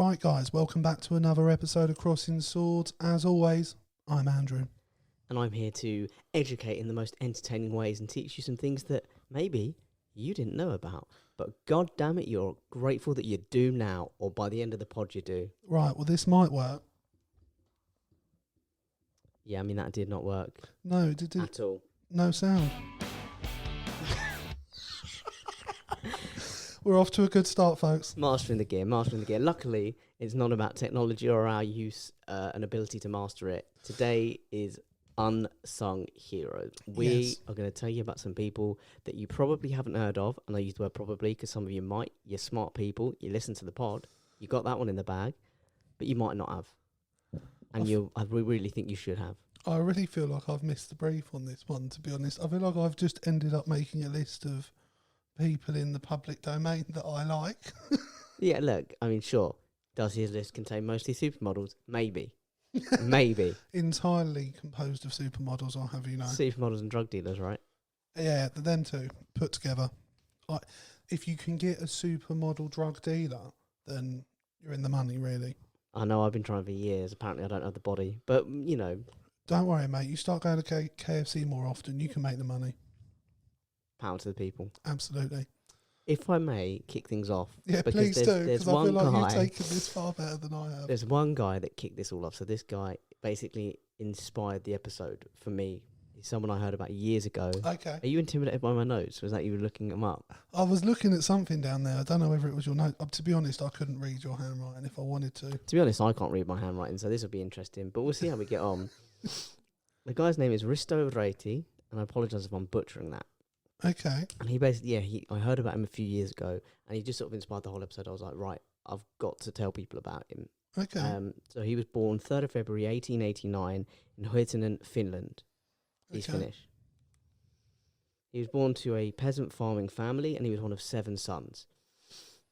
Right, guys, welcome back to another episode of Crossing Swords. As always, I'm Andrew. And I'm here to educate in the most entertaining ways and teach you some things that maybe you didn't know about. But god damn it, you're grateful that you do now, or by the end of the pod you do. Right, well, this might work. Yeah, I mean, that did not work. No, it did at all. No sound. We're off to a good start, folks. Mastering the gear. Luckily, it's not about technology or our use and ability to master it. Today is Unsung Heroes. We are going to tell you about some people that you probably haven't heard of, and I use the word probably because some of you might. You're smart people. You listen to the pod. You got that one in the bag, but you might not have. And I really think you should have. I really feel like I've missed the brief on this one, to be honest. I feel like I've just ended up making a list of people in the public domain that I like. Yeah, look, I mean, sure. Does his list contain mostly supermodels? Maybe. Maybe. Entirely composed of supermodels, I'll have you know. Supermodels and drug dealers, right? Yeah, them two put together. If you can get a supermodel drug dealer, then you're in the money, really. I know, I've been trying for years. Apparently I don't have the body. But, you know. Don't worry, mate. You start going to KFC more often, you can make the money. Power to the people. Absolutely. If I may kick things off. Yeah, please do, because I feel like you've taken this far better than I have. There's one guy that kicked this all off. So this guy basically inspired the episode for me. He's someone I heard about years ago. Okay. Are you intimidated by my notes? Was that you were looking them up? I was looking at something down there. I don't know whether it was your note. To be honest, I couldn't read your handwriting if I wanted to. To be honest, I can't read my handwriting, so this will be interesting. But we'll see how we get on. The guy's name is Risto Reiti, and I apologise if I'm butchering that. Okay. And he basically, I heard about him a few years ago, and he just sort of inspired the whole episode. I was like, right, I've got to tell people about him. Okay. So he was born 3rd of February 1889 in Huitinen, Finland. He's Finnish. He was born to a peasant farming family, and he was one of 7 sons.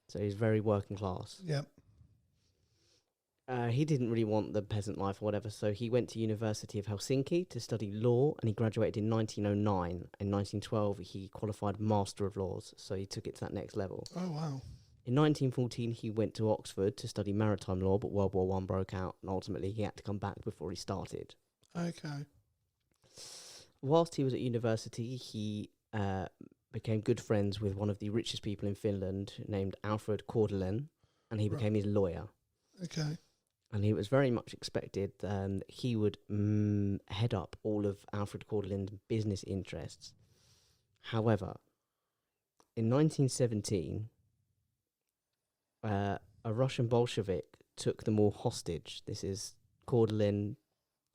So he's very working class. Yep. He didn't really want the peasant life or whatever, so he went to University of Helsinki to study law, and he graduated in 1909. In 1912, he qualified Master of Laws, so he took it to that next level. Oh, wow. In 1914, he went to Oxford to study maritime law, but World War I broke out, and ultimately he had to come back before he started. Okay. Whilst he was at university, he became good friends with one of the richest people in Finland named Alfred Kordelin, and he became his lawyer. Okay. And he was very much expected he would head up all of Alfred Kordelin's business interests. However, in 1917, a Russian Bolshevik took them all hostage. This is Kordelin.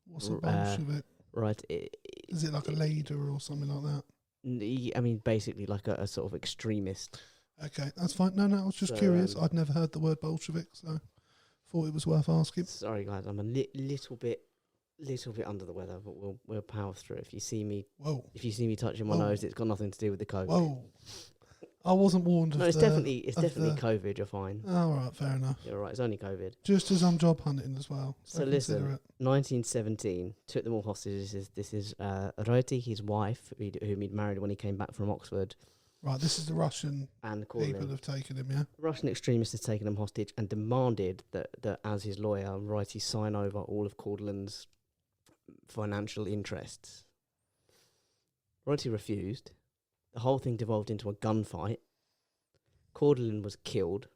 What's a Bolshevik? Right. Is it like a leader or something like that? I mean, basically like a sort of extremist. Okay, that's fine. No, I was just curious. I'd never heard the word Bolshevik, so thought it was worth asking. Sorry, guys, I'm a little bit under the weather, but we'll power through. If you see me, touching my nose, it's got nothing to do with the COVID. Whoa, I wasn't warned. No, it's definitely COVID. You're fine. All right, fair enough. You're right. It's only COVID. Just as I'm job hunting as well. So listen, 1917 took them all hostage. This is Roti, his wife, whom he'd married when he came back from Oxford. Right, this is the Russian and people have taken him, yeah? Russian extremists have taken him hostage and demanded that as his lawyer, Righty sign over all of Kordelin's financial interests. Righty refused. The whole thing devolved into a gunfight. Kordelin was killed.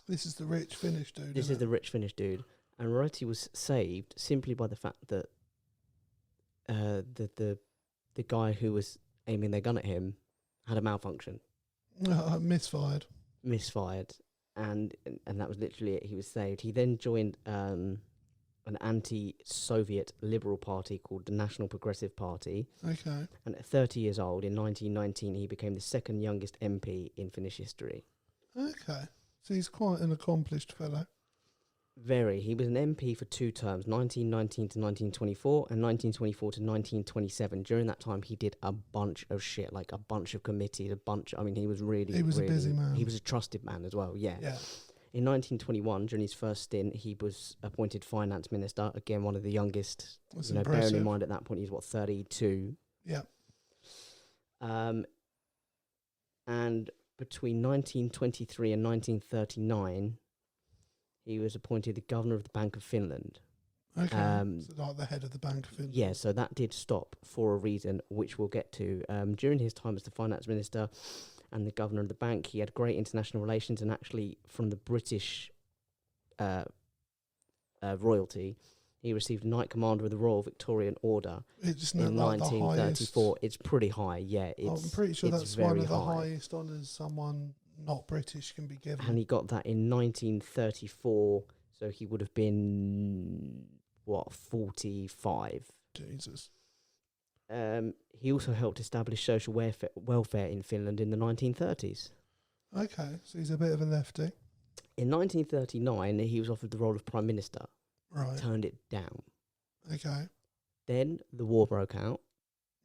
This is the rich Finnish dude, This is the rich Finnish dude. And Righty was saved simply by the fact that the guy who was aiming their gun at him had a malfunction. Misfired. And that was literally it. He was saved. He then joined an anti-Soviet liberal party called the National Progressive Party. Okay. And at 30 years old, in 1919, he became the second youngest MP in Finnish history. Okay. So he's quite an accomplished fellow. Very. He was an MP for 2 terms, 1919 to 1924 and 1924 to 1927. During that time, he did a bunch of shit, like a bunch of committees, he was really... He was a busy man. He was a trusted man as well, yeah. Yeah. In 1921, during his first stint, he was appointed finance minister. Again, one of the youngest. That's bearing in mind at that point he's 32. Yeah. And between 1923 and 1939, he was appointed the governor of the Bank of Finland. Okay. So like the head of the Bank of Finland. Yeah, so that did stop for a reason, which we'll get to. During his time as the finance minister and the governor of the bank, he had great international relations, and actually from the British royalty, he received Knight Commander of the Royal Victorian Order It's in not like 1934. It's pretty high, yeah. I'm pretty sure it's that's one of the high. highest honours someone not British can be given. And he got that in 1934, so he would have been, 45. Jesus. He also helped establish social welfare in Finland in the 1930s. Okay, so he's a bit of a lefty. In 1939, he was offered the role of Prime Minister. Right. Turned it down. Okay. Then the war broke out,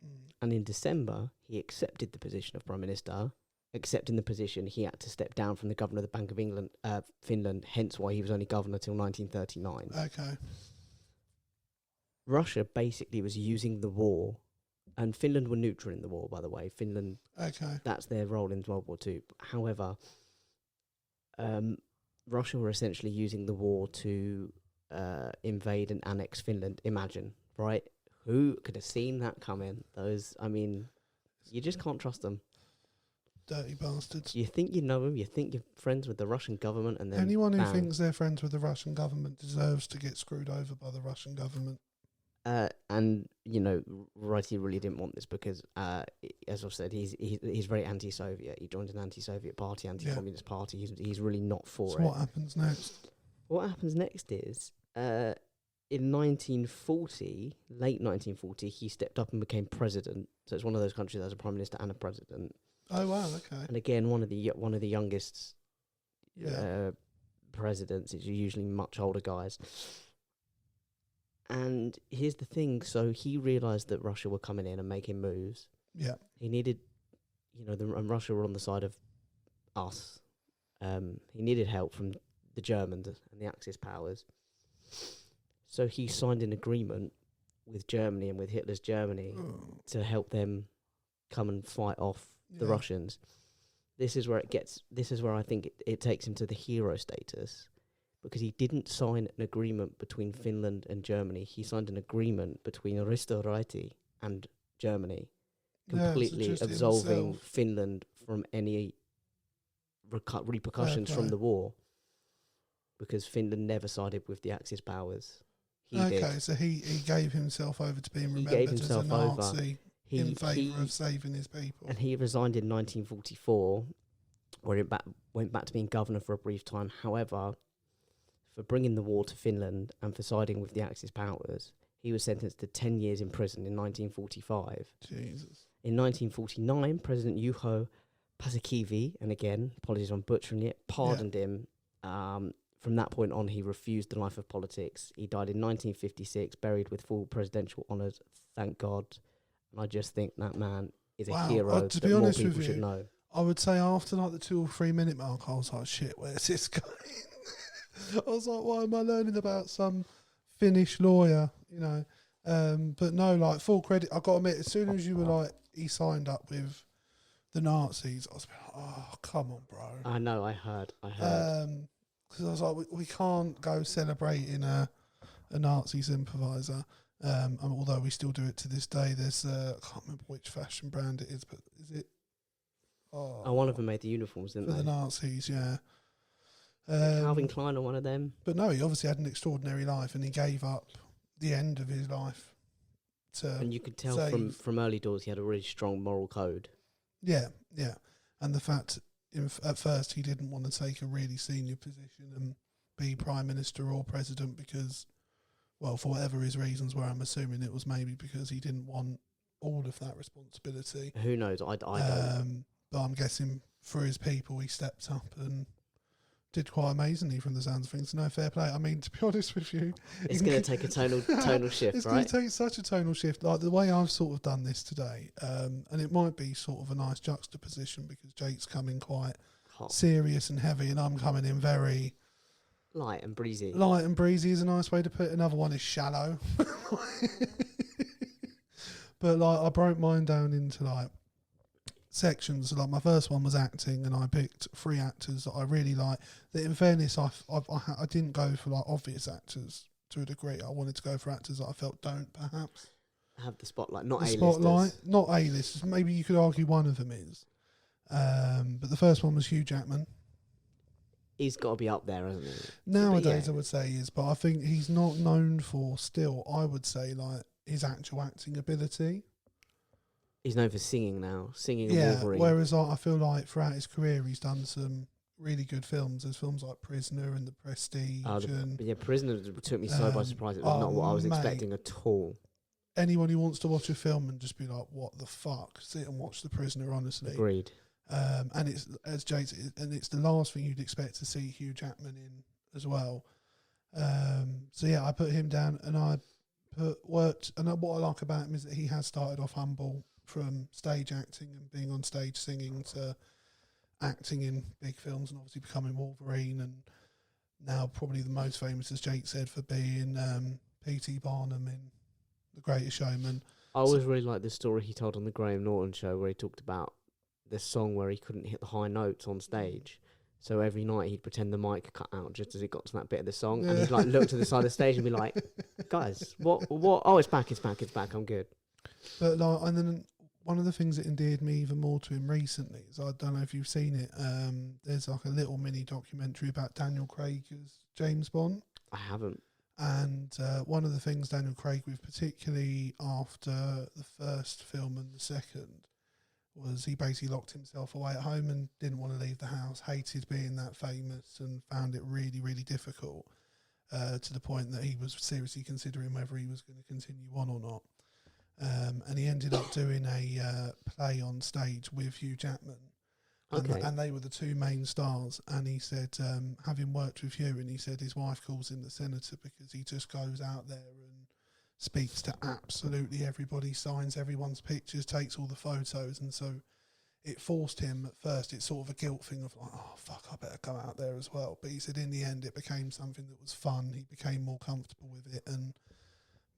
Mm. and in December, he accepted the position of Prime Minister. Accepting the position, he had to step down from the governor of the Bank of Finland, hence why he was only governor till 1939. Okay. Russia basically was using the war, and Finland were neutral in the war, by the way. Finland, Okay. that's their role in World War II. However, Russia were essentially using the war to invade and annex Finland. Imagine, right? Who could have seen that coming? You just can't trust them. Dirty bastards. You think you know them, you think you're friends with the Russian government, and then Anyone who bang. thinks they're friends with the Russian government deserves to get screwed over by the Russian government. And Righty really didn't want this because, as I've said, he's very anti-Soviet. He joined an anti-Soviet party, anti-communist party. He's really not for So it. what happens next? What happens next is, in 1940, late 1940, he stepped up and became president. So it's one of those countries that has a prime minister and a president. Oh wow, okay. And again, one of the youngest Yeah. presidents. It's usually much older guys. And here's the thing. So he realised that Russia were coming in and making moves. Yeah. He needed, and Russia were on the side of us. He needed help from the Germans and the Axis powers. So he signed an agreement with Germany and with Hitler's Germany to help them come and fight off the Russians. This is where I think it takes him to the hero status. Because he didn't sign an agreement between Finland and Germany. He signed an agreement between Risto Raiti and Germany, completely absolving himself. Finland from any repercussions from the war. Because Finland never sided with the Axis powers. He did. So he gave himself over to being He remembered gave as a himself over. Nazi in favour of saving his people. And he resigned in 1944, where he went back to being governor for a brief time. However, for bringing the war to Finland and for siding with the Axis powers, he was sentenced to 10 years in prison in 1945. Jesus. In 1949, President Juho Paasikivi, and again, apologies on butchering it, pardoned him. From that point on, he refused the life of politics. He died in 1956, buried with full presidential honours, thank God. And I just think that man is a hero To that be more honest people with should you, know. I would say after like the 2 or 3 minute mark, I was like, shit, where's this going? I was like, why am I learning about some Finnish lawyer, But no, like, full credit. I got to admit, as soon as you were like, he signed up with the Nazis, I was like, oh, come on, bro. I know, I heard. Because I was like, we can't go celebrating a Nazi sympathiser. Although we still do it to this day. There's, I can't remember which fashion brand it is, but is it? Oh, one of them made the uniforms, didn't for they? the Nazis, yeah. Calvin Klein or one of them. But no, he obviously had an extraordinary life, and he gave up the end of his life to. And you could tell save. from early doors he had a really strong moral code. Yeah, and the fact at first he didn't want to take a really senior position and be prime minister or president because, well, for whatever his reasons were, I'm assuming it was maybe because he didn't want all of that responsibility. Who knows? I don't. But I'm guessing for his people, he stepped up and did quite amazingly from the sounds of things. No, fair play. I mean, to be honest with you, It's going to take a tonal shift, it's right? going to take such a tonal shift. Like the way I've sort of done this today, and it might be sort of a nice juxtaposition because Jake's coming quite Hot. serious and heavy, and I'm coming in very Light and breezy. light and breezy is a nice way to put it. Another one is shallow. But like I broke mine down into like sections. Like my first one was acting, and I picked 3 actors that I really like. That, in fairness, I didn't go for like obvious actors to a degree. I wanted to go for actors that I felt don't perhaps have the spotlight, not the A-listers. spotlight, not A-listers. Maybe you could argue one of them is. But the first one was Hugh Jackman. He's got to be up there, hasn't he? Nowadays, I would say he is, but I think he's not known for still. I would say like his actual acting ability. He's known for singing now, singing Yeah, Wolverine. whereas I feel like throughout his career he's done some really good films. There's films like Prisoner and The Prestige. Prisoner took me so by surprise. It was not what I was expecting at all. Anyone who wants to watch a film and just be like, "What the fuck?" sit and watch The Prisoner. Honestly, agreed. And it's, as Jake said, and it's the last thing you'd expect to see Hugh Jackman in as well. So yeah, I put him down, and I worked. And what I like about him is that he has started off humble, from stage acting and being on stage singing to acting in big films, and obviously becoming Wolverine, and now probably the most famous, as Jake said, for being P.T. Barnum in The Greatest Showman. I always really liked the story he told on the Graham Norton show, where he talked about the song where he couldn't hit the high notes on stage. So every night he'd pretend the mic cut out just as it got to that bit of the song, and he'd like look to the side of the stage and be like, "Guys, what? Oh, it's back! I'm good." But like, and then one of the things that endeared me even more to him recently is, I don't know if you've seen it. There's like a little mini documentary about Daniel Craig as James Bond. I haven't. And one of the things Daniel Craig, with particularly after the first film and the second, was he basically locked himself away at home and didn't want to leave the house, hated being that famous, and found it really, really difficult, to the point that he was seriously considering whether he was going to continue on or not. And he ended up doing a play on stage with Hugh Jackman. Okay. And they were the 2 main stars. And he said, having worked with Hugh, and he said his wife calls him the senator because he just goes out there and speaks to absolutely everybody, signs everyone's pictures, takes all the photos. And so it forced him at first, it's sort of a guilt thing of like, oh, fuck, I better go out there as well. But he said in the end it became something that was fun. He became more comfortable with it and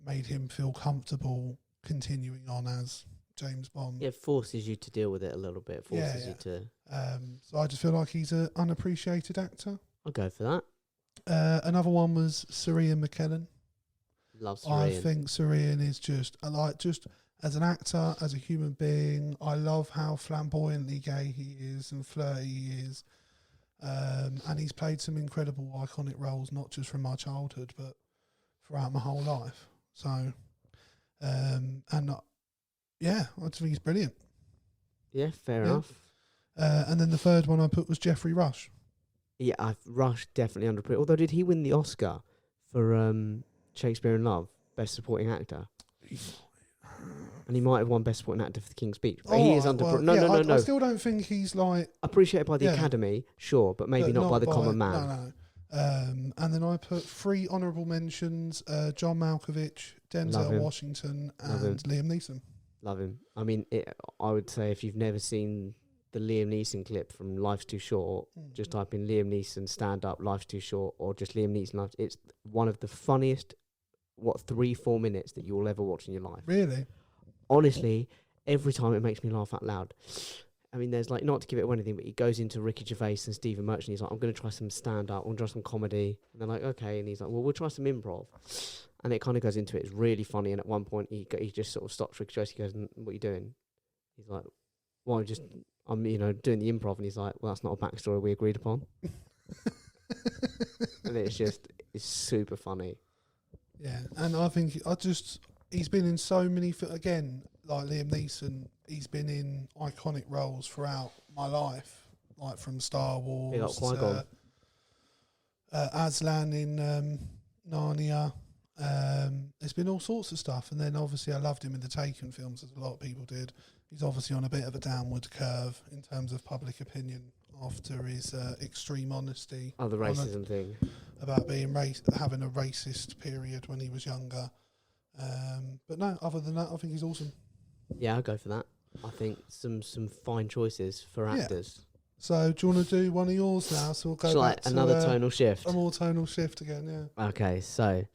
made him feel comfortable continuing on as James Bond. It forces you to deal with it a little bit. Forces you to. So I just feel like he's an unappreciated actor. I'll go for that. Another one was Sir Ian McKellen. Love Sir I Ian. think Sir Ian is just as an actor, as a human being. I love how flamboyantly gay he is and flirty he is. And he's played some incredible iconic roles, not just from my childhood, but throughout my whole life. So. Yeah, I just think he's brilliant. Yeah, fair enough. And then the third one I put was Geoffrey Rush. Yeah, Rush definitely underappreciated. Although, did he win the Oscar for Shakespeare in Love, Best Supporting Actor? And he might have won Best Supporting Actor for The King's Speech. But he is no. I still don't think he's like appreciated by the Academy, sure, but maybe not by the common man. No. And then I put 3 honourable mentions: John Malkovich, Denzel Washington, and Liam Neeson. Love him. I mean, I would say if you've never seen the Liam Neeson clip from Life's Too Short, just type in Liam Neeson stand up, Life's Too Short, or just Liam Neeson. It's one of the funniest, 3-4 minutes that you will ever watch in your life. Really? Honestly, every time it makes me laugh out loud. I mean, there's like, not to give it away anything, but he goes into Ricky Gervais and Stephen Merchant. He's like, I'm going to try some stand-up, I'm going to try some comedy. And they're like, okay. And he's like, well, we'll try some improv. And it kind of goes into it. It's really funny. And at one point, he just sort of stops Ricky Gervais. He goes, what are you doing? He's like, well, I'm doing the improv. And he's like, well, that's not a backstory we agreed upon. And it's super funny. Yeah, and I think he's been in so many, again, like Liam Neeson, he's been in iconic roles throughout my life, like from Star Wars, Aslan in Narnia. There's been all sorts of stuff, and then obviously I loved him in the Taken films, as a lot of people did. He's obviously on a bit of a downward curve in terms of public opinion after his extreme honesty. Oh, the racism thing. About being having a racist period when he was younger. But no, other than that, I think he's awesome. Yeah, I'll go for that. I think some fine choices for actors. So do you want to do one of yours now? So we'll go back to another tonal shift. A more tonal shift again, yeah. Okay, so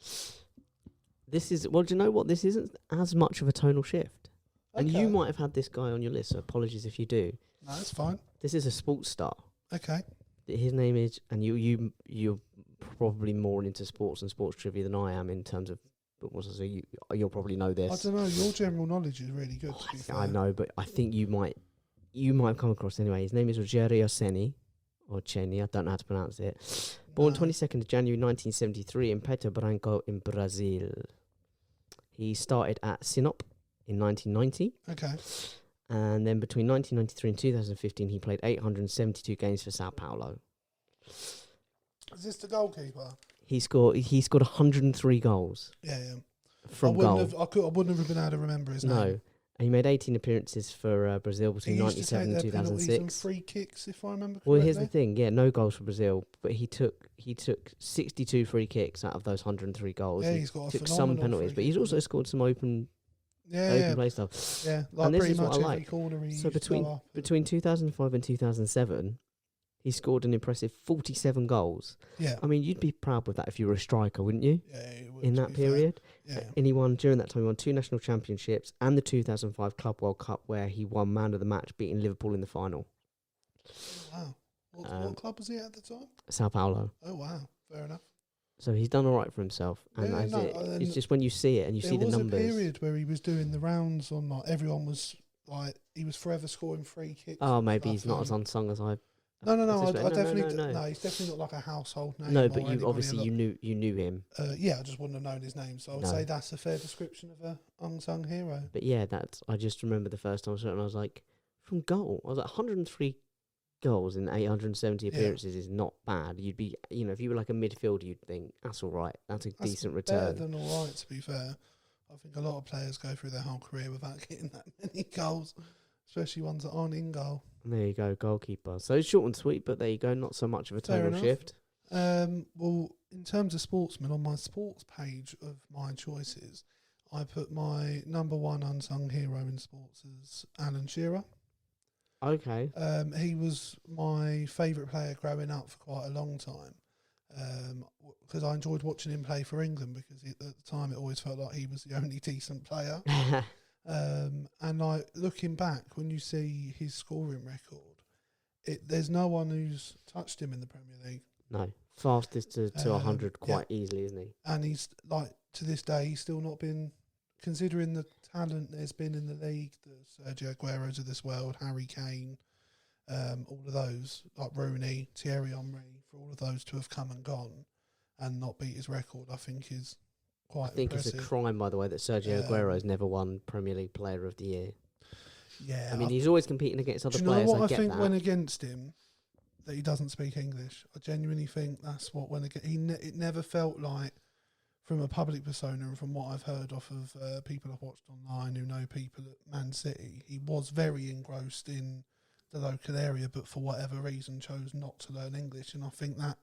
this is, well, do you know what? This isn't as much of a tonal shift. And you Okay. might have had this guy on your list, so apologies if you do. No, that's fine. This is a sports star. Okay. His name is, and you're probably more into sports and sports trivia than I am in terms of football. So you'll probably know this. I don't know. Your general knowledge is really good. To be fair. I know, but I think you might have come across anyway. His name is Rogério Ceni, or Ceni. I don't know how to pronounce it. Born 22nd of January 1973 in Pato Branco in Brazil. He started at Sinop in 1990. Okay. And then between 1993 and 2015, he played 872 games for Sao Paulo. Is this the goalkeeper? He scored 103 goals. Yeah. From goal. I wouldn't have been able to remember his name. No. And he made 18 appearances for Brazil between 97 and 2006. And free kicks, if I remember correctly. Well, here's the thing. Yeah, no goals for Brazil, but he took 62 free kicks out of those 103 goals. Yeah, he he's got took some penalties, but he's also scored some open play stuff. Yeah, like and this pretty is much what I every like. corner he So used to go up. between 2005 and 2007, he scored an impressive 47 goals. Yeah. I mean, you'd be proud with that if you were a striker, wouldn't you? Yeah, it would, In to that be fair. period. Yeah. And he won, during that time, he won 2 national championships and the 2005 Club World Cup, where he won man of the match, beating Liverpool in the final. Wow. What club was he at the time? Sao Paulo. Oh, wow. Fair enough. So he's done all right for himself. And it's just when you see it and you see the numbers. There was a period where he was doing the rounds on, like, everyone was, like, he was forever scoring free kicks. Oh, maybe he's not as unsung as I... No. I definitely... No. No, he's definitely not like a household name. No, but you knew him. Yeah, I just wouldn't have known his name. So I would say that's a fair description of a unsung hero. But yeah, I just remember the first time I saw it and I was like, from goal, I was like, 103 goals in 870 appearances is not bad. You'd be, if you were like a midfielder, you'd think, that's all right. That's a decent return. Better than all right, to be fair. I think a lot of players go through their whole career without getting that many goals, especially ones that aren't in goal. There you go, goalkeeper. So it's short and sweet, but there you go, not so much of a tonal shift. Well, in terms of sportsmen, on my sports page of my choices, I put my number one unsung hero in sports as Alan Shearer. Okay. He was my favourite player growing up for quite a long time, because I enjoyed watching him play for England, because at the time it always felt like he was the only decent player. And like looking back, when you see his scoring record, there's no one who's touched him in the Premier League. No, fastest to 100 quite easily, isn't he? And he's like, to this day, he's still not been, considering the talent there's been in the league, the Sergio Aguero's of this world, Harry Kane, all of those, like Rooney, Thierry Henry, for all of those to have come and gone and not beat his record, I think is quite impressive. It's a crime, by the way, that Sergio Aguero's never won Premier League Player of the Year. Yeah. I mean, he's always competing against other players. Do you know what I think that. went against him? That he doesn't speak English. I genuinely think that's what went against. It never felt like, from a public persona and from what I've heard off of people I've watched online who know people at Man City, he was very engrossed in the local area, but for whatever reason chose not to learn English, and I think that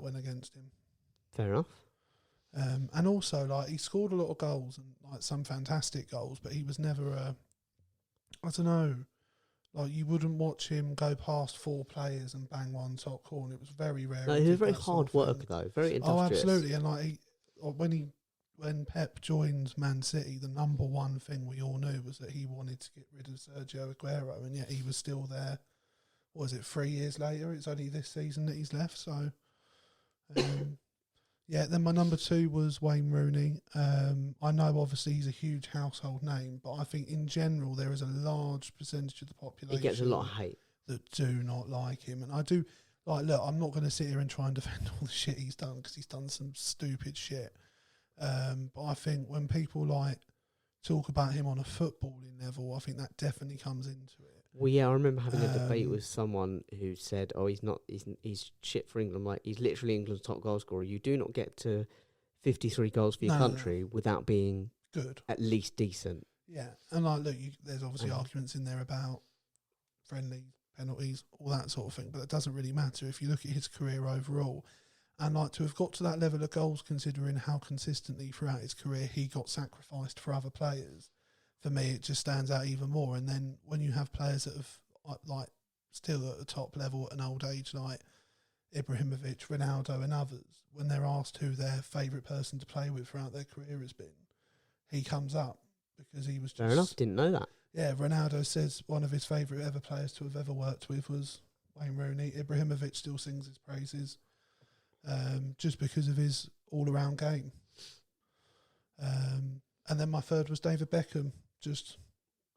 went against him. Fair enough. And also, like, he scored a lot of goals and like some fantastic goals, but he was never I don't know. Like, you wouldn't watch him go past 4 players and bang one top corner. It was very rare. No, he was very hard work, though. Very industrious. Oh, absolutely. And like when Pep joined Man City, the number one thing we all knew was that he wanted to get rid of Sergio Aguero, and yet he was still there. What was it, 3 years later? It's only this season that he's left. So, yeah. Then my number 2 was Wayne Rooney. I know obviously he's a huge household name, but I think in general there is a large percentage of the population he gets a lot of hate that do not like him, and I do. Like, look, I'm not going to sit here and try and defend all the shit he's done, because he's done some stupid shit. But I think when people like talk about him on a footballing level, I think that definitely comes into it. Well, yeah, I remember having a debate with someone who said, "Oh, he's shit for England. Like, he's literally England's top goal scorer. You do not get to 53 goals for your country without being good, at least decent." Yeah, and like, look, there's obviously arguments in there about friendly penalties, all that sort of thing, but it doesn't really matter if you look at his career overall. And like, to have got to that level of goals, considering how consistently throughout his career he got sacrificed for other players, for me it just stands out even more. And then when you have players that have like still at the top level at an old age, like Ibrahimovic, Ronaldo and others, when they're asked who their favourite person to play with throughout their career has been, he comes up, because he was just... Fair enough, didn't know that. Yeah, Ronaldo says one of his favourite ever players to have ever worked with was Wayne Rooney. Ibrahimovic still sings his praises just because of his all-around game. And then my third was David Beckham.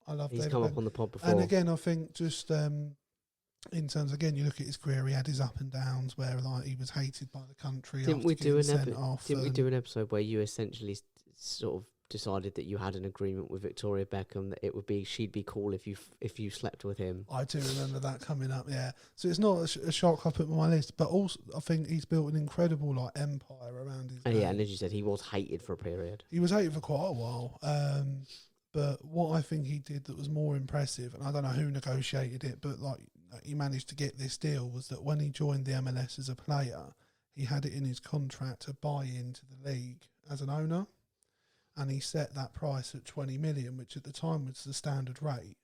I love He's David come Beckham. up on the pod before. And again, I think just in terms, again, you look at his career, he had his up and downs where like he was hated by the country. Didn't we do an episode where you essentially sort of decided that you had an agreement with Victoria Beckham that she'd be cool if you slept with him? I do remember that coming up, yeah. So it's not a shock I put on my list, but also I think he's built an incredible like empire around his name. Yeah, and as you said, he was hated for a period. He was hated for quite a while. But what I think he did that was more impressive, and I don't know who negotiated it, but like he managed to get this deal, was that when he joined the MLS as a player, he had it in his contract to buy into the league as an owner, and he set that price at 20 million, which at the time was the standard rate.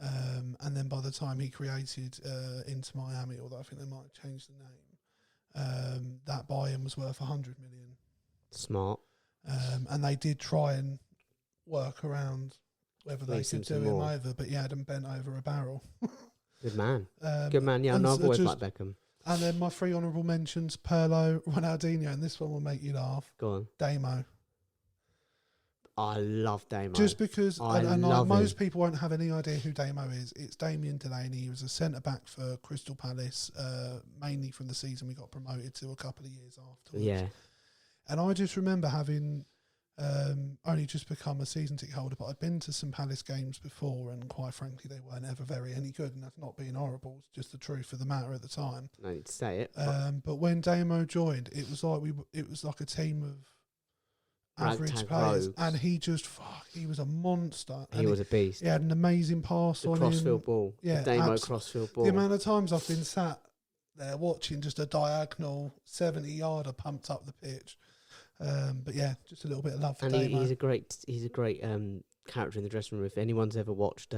And then by the time he created Inter Miami, although I think they might have changed the name, that buy-in was worth 100 million. Smart. And they did try and work around whether they could do him over, but he had him bent over a barrel. Good man. Good man, yeah. No, I've always liked Beckham. And then my three honourable mentions, Pirlo, Ronaldinho, and this one will make you laugh. Go on. Damo. I love Damo. Just because most people won't have any idea who Damo is. It's Damien Delaney. He was a centre-back for Crystal Palace, mainly from the season we got promoted to a couple of years afterwards. Yeah. And I just remember having only just become a season ticket holder, but I'd been to some Palace games before, and quite frankly, they weren't ever very any good, and that's not being horrible. It's just the truth of the matter at the time. No need to say it. But when Damo joined, it was like a team of average players, rogues. and he was a monster. He was a beast. He had an amazing pass The on crossfield ball. Yeah, the Damo crossfield ball. The amount of times I've been sat there watching just a diagonal 70-yarder pumped up the pitch. But yeah, just a little bit of love for and Damo. he's a great character in the dressing room. If anyone's ever watched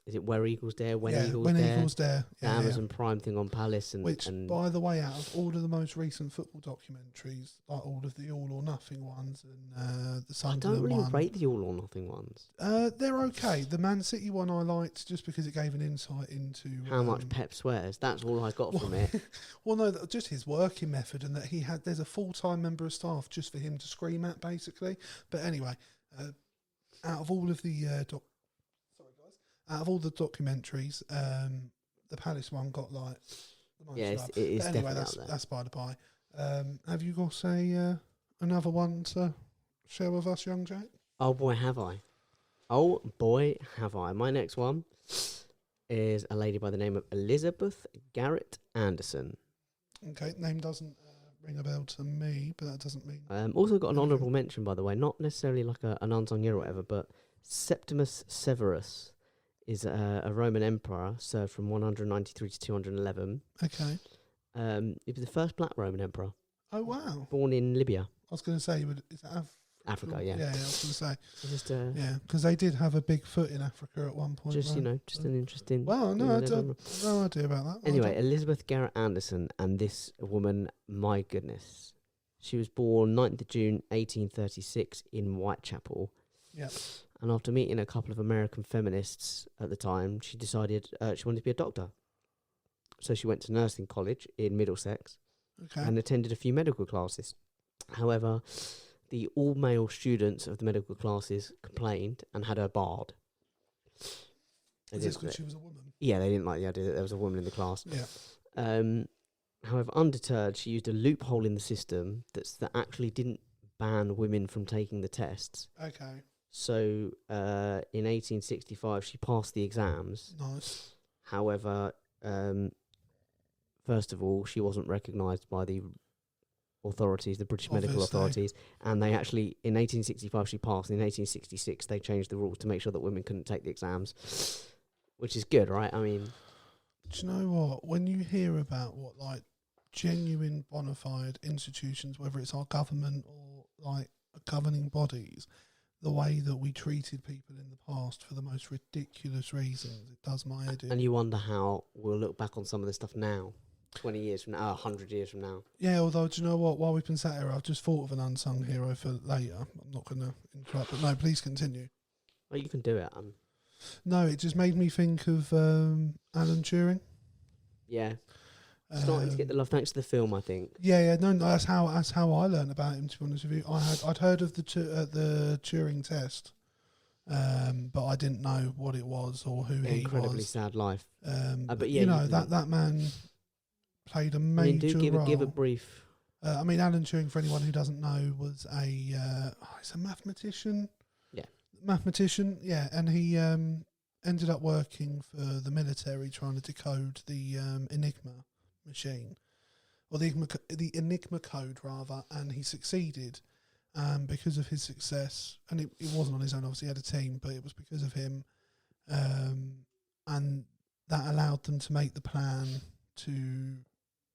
is it Where Eagles Dare? When Eagles Dare. The Amazon Prime thing on Palace, which, by the way, out of all of the most recent football documentaries, like all of the All or Nothing ones and the Sunderland I don't really one, rate the All or Nothing ones. they're okay. The Man City one I liked just because it gave an insight into how much Pep swears. That's all I got from it. Well, no, just his working method, and that there's a full-time member of staff just for him to scream at, basically. But anyway, out of all of the out of all the documentaries, the Palace one got like the most love. It is anyway, definitely that's by the by. Have you got another one to share with us, young Jack? Oh boy, have I! Oh boy, have I! My next one is a lady by the name of Elizabeth Garrett Anderson. Okay, name doesn't ring a bell to me, but that doesn't mean. Also got an honourable mention, by the way, not necessarily like an unsung hero or whatever, but Septimus Severus is a Roman emperor, served from 193 to 211. Okay. He was the first black Roman emperor. Oh, wow. Born in Libya. I was going to say, is that Africa, yeah. Yeah, I was going to say. Just, yeah, because they did have a big foot in Africa at one point. Just, right? Just an interesting... Well, no, I don't no idea about that. Anyway, Elizabeth Garrett Anderson, and this woman, my goodness. She was born 9th of June, 1836 in Whitechapel. Yeah. And after meeting a couple of American feminists at the time, she decided she wanted to be a doctor. So she went to nursing college in Middlesex and attended a few medical classes. However, the all-male students of the medical classes complained and had her barred. Is this because she was a woman? Yeah, they didn't like the idea that there was a woman in the class. Yeah. However, undeterred, she used a loophole in the system that actually didn't ban women from taking the tests. Okay. So in 1865, she passed the exams. Nice. However, first of all, she wasn't recognised by the authorities, the British medical authorities, and they actually, in 1865, she passed. In 1866, they changed the rules to make sure that women couldn't take the exams, which is good, right? I mean... Do you know what? When you hear about what, like, genuine bona fide institutions, whether it's our government or, like, governing bodies... the way that we treated people in the past for the most ridiculous reasons, it does my head in. And you wonder how we'll look back on some of this stuff now, 20 years from now, 100 years from now. Yeah, although, do you know what? While we've been sat here, I've just thought of an unsung hero for later. I'm not going to interrupt, but no, please continue. Oh, you can do it. No, it just made me think of Alan Turing. Yeah. Starting to get the love thanks to the film, I think. Yeah, no, that's how I learned about him. To be honest with you, I'd heard of the Turing test, but I didn't know what it was or who he was. Incredibly sad life. But yeah, you know that man played a major role. Give a brief. I mean, Alan Turing, for anyone who doesn't know, was he's a mathematician. Yeah. Mathematician, yeah, and he ended up working for the military trying to decode the Enigma machine, or the Enigma code rather, and he succeeded because of his success. And it wasn't on his own; obviously, he had a team, but it was because of him, and that allowed them to make the plan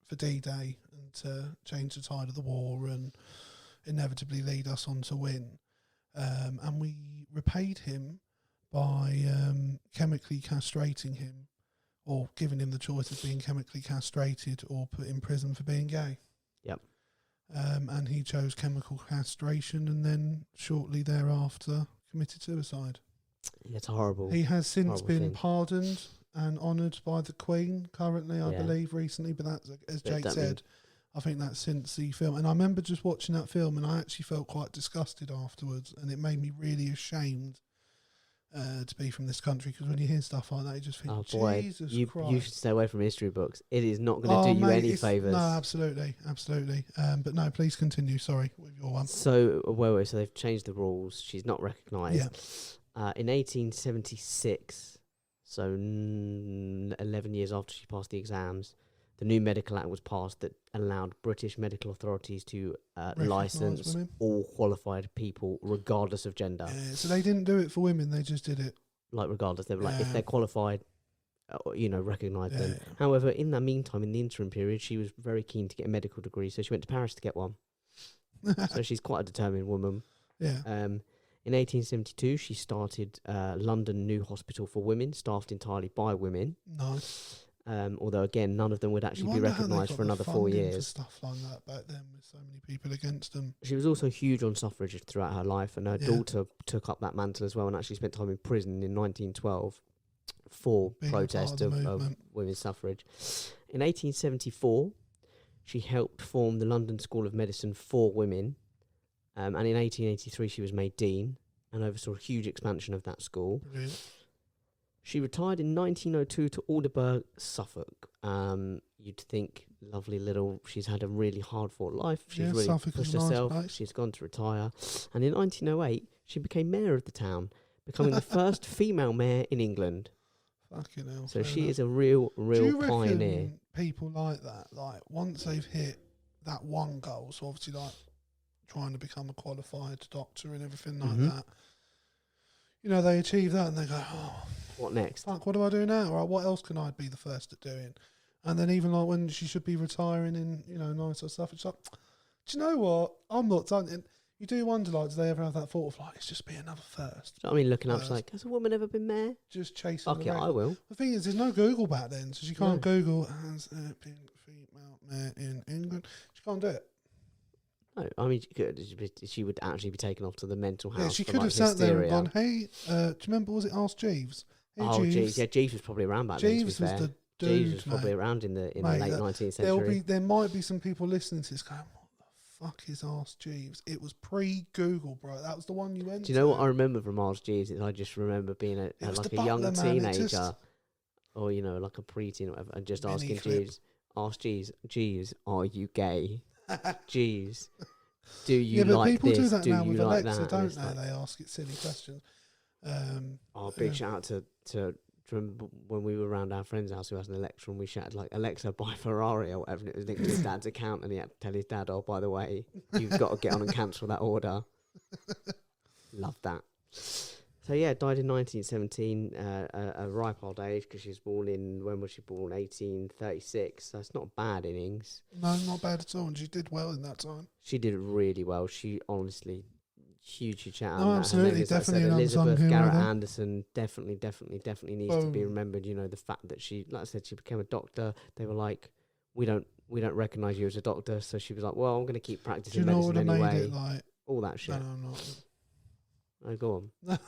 for D-Day and to change the tide of the war and inevitably lead us on to win. And we repaid him by chemically castrating him, or giving him the choice of being chemically castrated or put in prison for being gay. Yep. And he chose chemical castration, and then shortly thereafter committed suicide. It's horrible. He has since been pardoned and honoured by the Queen currently, I believe, recently. But that's, as Jake said, I think that's since the film. And I remember just watching that film, and I actually felt quite disgusted afterwards, and it made me really ashamed to be from this country, because when you hear stuff like that, you just think, Jesus Christ. You should stay away from history books. It is not going to do you any favours. No, absolutely. But no, please continue, sorry, with your one. So they've changed the rules. She's not recognised. Yeah. In 1876, so 11 years after she passed the exams, the new medical act was passed that allowed British medical authorities to license women. all qualified people, regardless of gender. So they didn't do it for women; they just did it. Like regardless, they were like, if they're qualified, recognise them. Yeah. However, in the meantime, in the interim period, she was very keen to get a medical degree, so she went to Paris to get one. So she's quite a determined woman. Yeah. In 1872, she started London New Hospital for Women, staffed entirely by women. Nice. Although, again, none of them would actually be recognised for another 4 years. For stuff like that back then, with so many people against them. She was also huge on suffrage throughout her life, and her daughter took up that mantle as well, and actually spent time in prison in 1912 for protest of women's suffrage. In 1874, she helped form the London School of Medicine for Women, and in 1883 she was made dean and oversaw a huge expansion of that school. Brilliant. She retired in 1902 to Aldeburgh, Suffolk. You'd think, lovely little, she's had a really hard-fought life. She's really Suffolk pushed is a nice herself. place. She's gone to retire. And in 1908, she became mayor of the town, becoming the first female mayor in England. Fucking hell. So she is a real Do you pioneer. reckon people like that, like, once they've hit that one goal, so obviously, like, trying to become a qualified doctor and everything like that, they achieve that and they go, oh, what next? Fuck, what do I do now? Or what else can I be the first at doing? And then even like when she should be retiring and, nicer stuff, it's like, do you know what? I'm not done. And you do wonder, like, do they ever have that thought of, like, it's just be another first? I mean, looking up, it's like, has a woman ever been mayor? Just chasing Okay, I will. The thing is, there's no Google back then, so she can't Google, has there been female mayor in England? She can't do it. No, I mean, she would actually be taken off to the mental house. Yeah, she for, could like, have sat there and hysteria. gone, hey, do you remember, was it Ask Jeeves? Hey, Jeeves. Yeah, Jeeves was probably around back then, Jeeves to be was fair. the dude, Jeeves was probably around in the late 19th century. There might be some people listening to this going, what the fuck is Ask Jeeves? It was pre-Google, bro. That was the one you went to. Do you know what I remember from Ask Jeeves? I just remember being a young teenager, or, like a preteen or whatever, and just asking Jeeves, Ask Jeeves, are you gay? Jeeves, do you like this? People do that now with like Alexa, that? don't they? They ask it silly questions. Big shout out to remember when we were around our friend's house who has an Alexa, and we shouted like, Alexa, buy Ferrari or whatever, and it was linked to his dad's account, and he had to tell his dad, oh, by the way, you've got to get on and cancel that order. Love that. So yeah, died in 1917, a ripe old age, because she was born when was she born? 1836. So it's not a bad innings. No, not bad at all, and she did well in that time. She did really well. She honestly, huge shout out. No, absolutely, definitely an Elizabeth unsung hero Garrett there. Anderson definitely needs to be remembered. The fact that she, like I said, she became a doctor. They were like, we don't recognise you as a doctor, so she was like, well, I'm going to keep practicing medicine anyway. Made it like all that shit. No, I'm not. Oh, go on.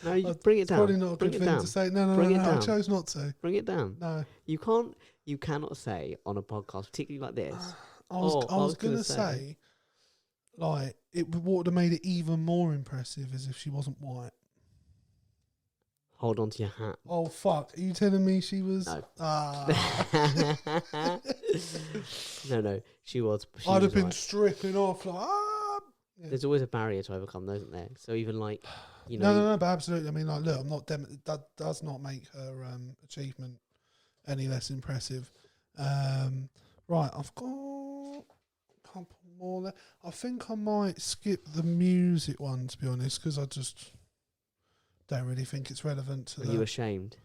No, you bring it down. Probably not a bring good it thing down. to say. No, Bring it I down. chose not to. Bring it down. No. You cannot say on a podcast, particularly like this. I was going to say, like, what would have made it even more impressive is if she wasn't white. Hold on to your hat. Oh, fuck. Are you telling me she was? No. Ah. No. She was I'd have been white. stripping off like, Yeah. There's always a barrier to overcome, though, isn't there? So even like, you know. No, but absolutely. I mean, like, look, I'm not. That does not make her achievement any less impressive. Right, I've got a couple more there. I think I might skip the music one, to be honest, because I just don't really think it's relevant to. Are you ashamed?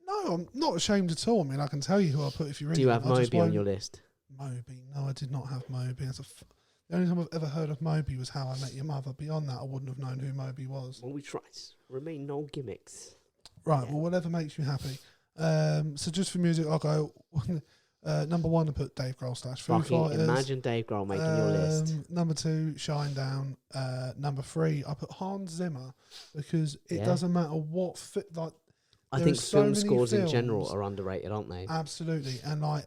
No, I'm not ashamed at all. I mean, I can tell you who I put if you really. Do you have Moby on your list? Moby? No, I did not have Moby. The only time I've ever heard of Moby was How I Met Your Mother. Beyond that, I wouldn't have known who Moby was. Well, we tried. Remain no gimmicks. Right, well, whatever makes you happy. So just for music, I'll go number one, I put Dave Grohl / Foo Fucking Fighters. imagine Dave Grohl making your list. Number two, Shinedown. Number three, I put Hans Zimmer because it Yeah. doesn't matter what fit. Like, I there think are so film many scores in films- general are underrated, aren't they? Absolutely, and like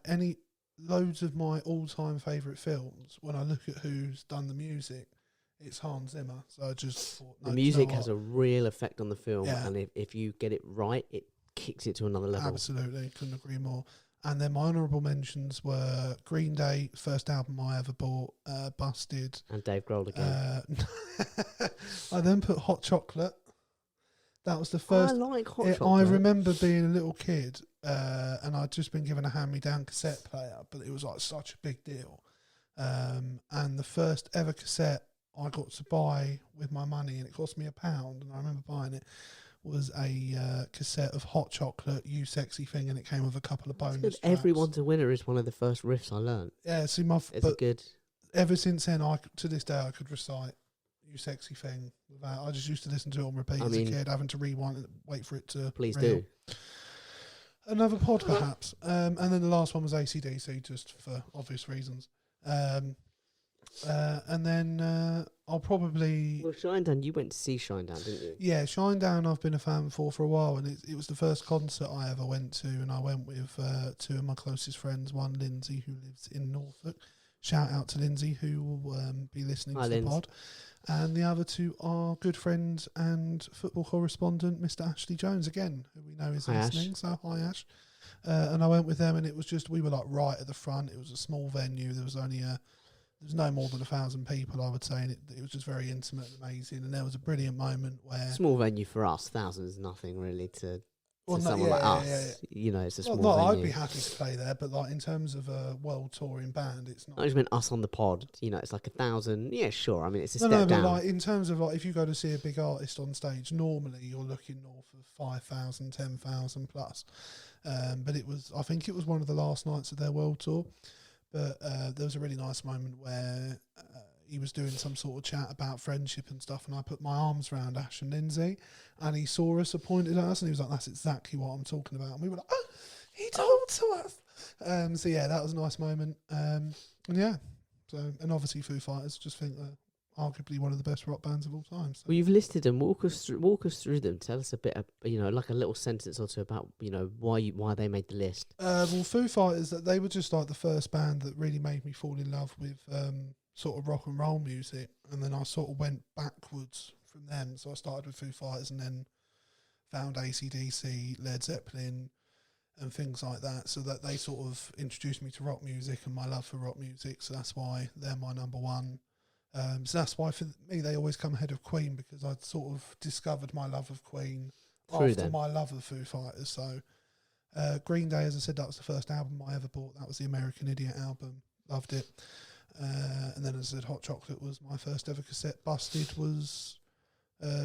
loads of my all-time favourite films. When I look at who's done the music, it's Hans Zimmer. So I just thought, The music has a real effect on the film, Yeah. and if you get it right, it kicks it to another level. Absolutely, couldn't agree more. And then my honourable mentions were Green Day, first album I ever bought, Busted. And Dave Grohl again. I then put Hot Chocolate. That was the I first. like Hot I Chocolate. remember being a little kid, and I'd just been given a hand-me-down cassette player, but it was like such a big deal. And the first ever cassette I got to buy with my money, and it cost me £1, and I remember buying it, was a cassette of Hot Chocolate, You Sexy Thing, and it came with a couple of bonus tracks. Everyone's a Winner is one of the first riffs I learned. Yeah, see, It's a good. ever since then, to this day, I could recite You Sexy Thing without. I just used to listen to it on repeat as a kid, having to rewind and wait for it to. Please reel. do. Another pod, perhaps. And then the last one was AC/DC, just for obvious reasons. And then I'll probably. Well, Shinedown, you went to see Shinedown, didn't you? Yeah, Shinedown I've been a fan for a while, and it was the first concert I ever went to, and I went with two of my closest friends, one Lindsay, who lives in Norfolk. Shout out to Lindsay, who will be listening to the pod. And the other two are good friends and football correspondent, Mr. Ashley Jones, again, who we know is listening. Ash. So, hi, Ash. And I went with them, and it was just, we were like right at the front. It was a small venue. There was only there's no more than 1,000 people, I would say, and it was just very intimate and amazing. And there was a brilliant moment where Small venue for us, thousands, nothing really to someone like us. Yeah. You know, it's a small I'd venue. be happy to play there, but like in terms of a world touring band, it's not. I just meant us on the pod. You know, it's like 1,000. Yeah, sure. I mean, it's a step But down. like in terms of like if you go to see a big artist on stage, normally you're looking north of 5,000, 10,000 plus. But I think it was one of the last nights of their world tour. But there was a really nice moment where he was doing some sort of chat about friendship and stuff, and I put my arms around Ash and Lindsay, and he saw us, pointed at us, and he was like, "That's exactly what I'm talking about." And we were like, "Oh, he told to us." So yeah, that was a nice moment. And yeah, and obviously Foo Fighters, just think they're arguably one of the best rock bands of all time. So. Well, you've listed them. Walk us through them. Tell us a bit, like a little sentence or two about, why they made the list. Well, Foo Fighters, they were just like the first band that really made me fall in love with sort of rock and roll music, and then I sort of went backwards from them. So I started with Foo Fighters, and then found AC/DC, Led Zeppelin, and things like that. So that they sort of introduced me to rock music and my love for rock music. So that's why they're my number one. So that's why for me they always come ahead of Queen, because I'd sort of discovered my love of Queen after my love of Foo Fighters. So Green Day, as I said, that was the first album I ever bought. That was the American Idiot album. Loved it. And then, as I said, Hot Chocolate was my first ever cassette. Busted was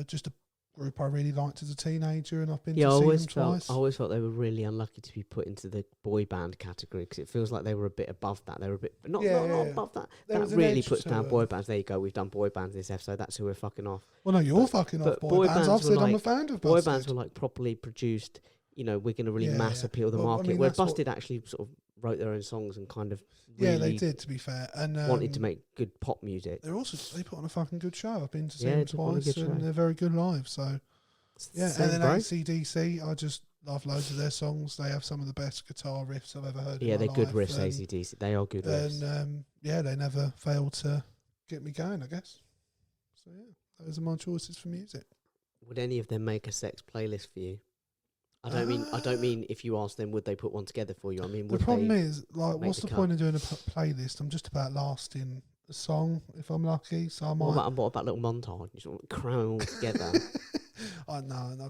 just a group I really liked as a teenager, and I've been to see them twice. I always felt they were really unlucky to be put into the boy band category, because it feels like they were a bit above that. They were a bit not above that. There that really puts down boy bands. There you go. We've done boy bands this episode. That's who we're fucking off. Well, no, you're fucking off boy bands. I've said I'm a fan of Busted. Boy bands were like properly produced. We're going to really mass appeal the market. Where Busted actually sort of wrote their own songs and kind of Yeah, they really did, to be fair. And wanted to make good pop music. they put on a fucking good show. I've been to see Yeah, them they put on a twice, good and show. they're very good live. So yeah, Same, and then bro. AC/DC, I just love loads of their songs. They have some of the best guitar riffs I've ever heard. Yeah, in they're my good life. riffs, AC/DC. They are good riffs. And yeah, they never fail to get me going, I guess. So yeah, those are my choices for music. Would any of them make a sex playlist for you? I don't mean if you ask them, would they put one together for you? I mean, The would problem they is, like, make what's the the cut? point of doing a playlist? I'm just about lasting a song if I'm lucky. So I might. What about little montage? You sort of cram them all together. I know, and I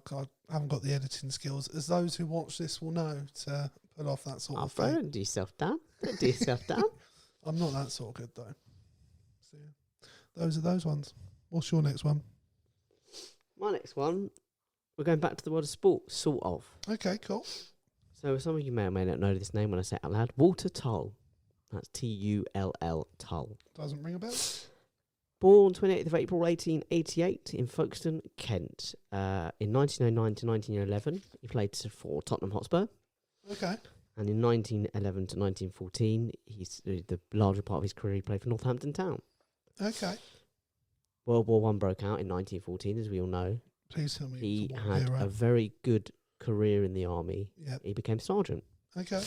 haven't got the editing skills, as those who watch this will know, to pull off that sort of Bro, thing. don't do yourself down. Don't do yourself down. I'm not that sort of good though. So yeah, those are those ones. What's your next one? My next one, we're going back to the world of sport, sort of. Okay, cool. So some of you may or may not know this name when I say it out loud. Walter Tull. That's Tull, Tull. Doesn't ring a bell. Born 28th of April 1888 in Folkestone, Kent. In 1909 to 1911, he played for Tottenham Hotspur. Okay. And in 1911 to 1914, the larger part of his career he played for Northampton Town. Okay. World War One broke out in 1914, as we all know. Please tell me He was a war had hero. a very good career in the army. Yep. He became sergeant. Okay.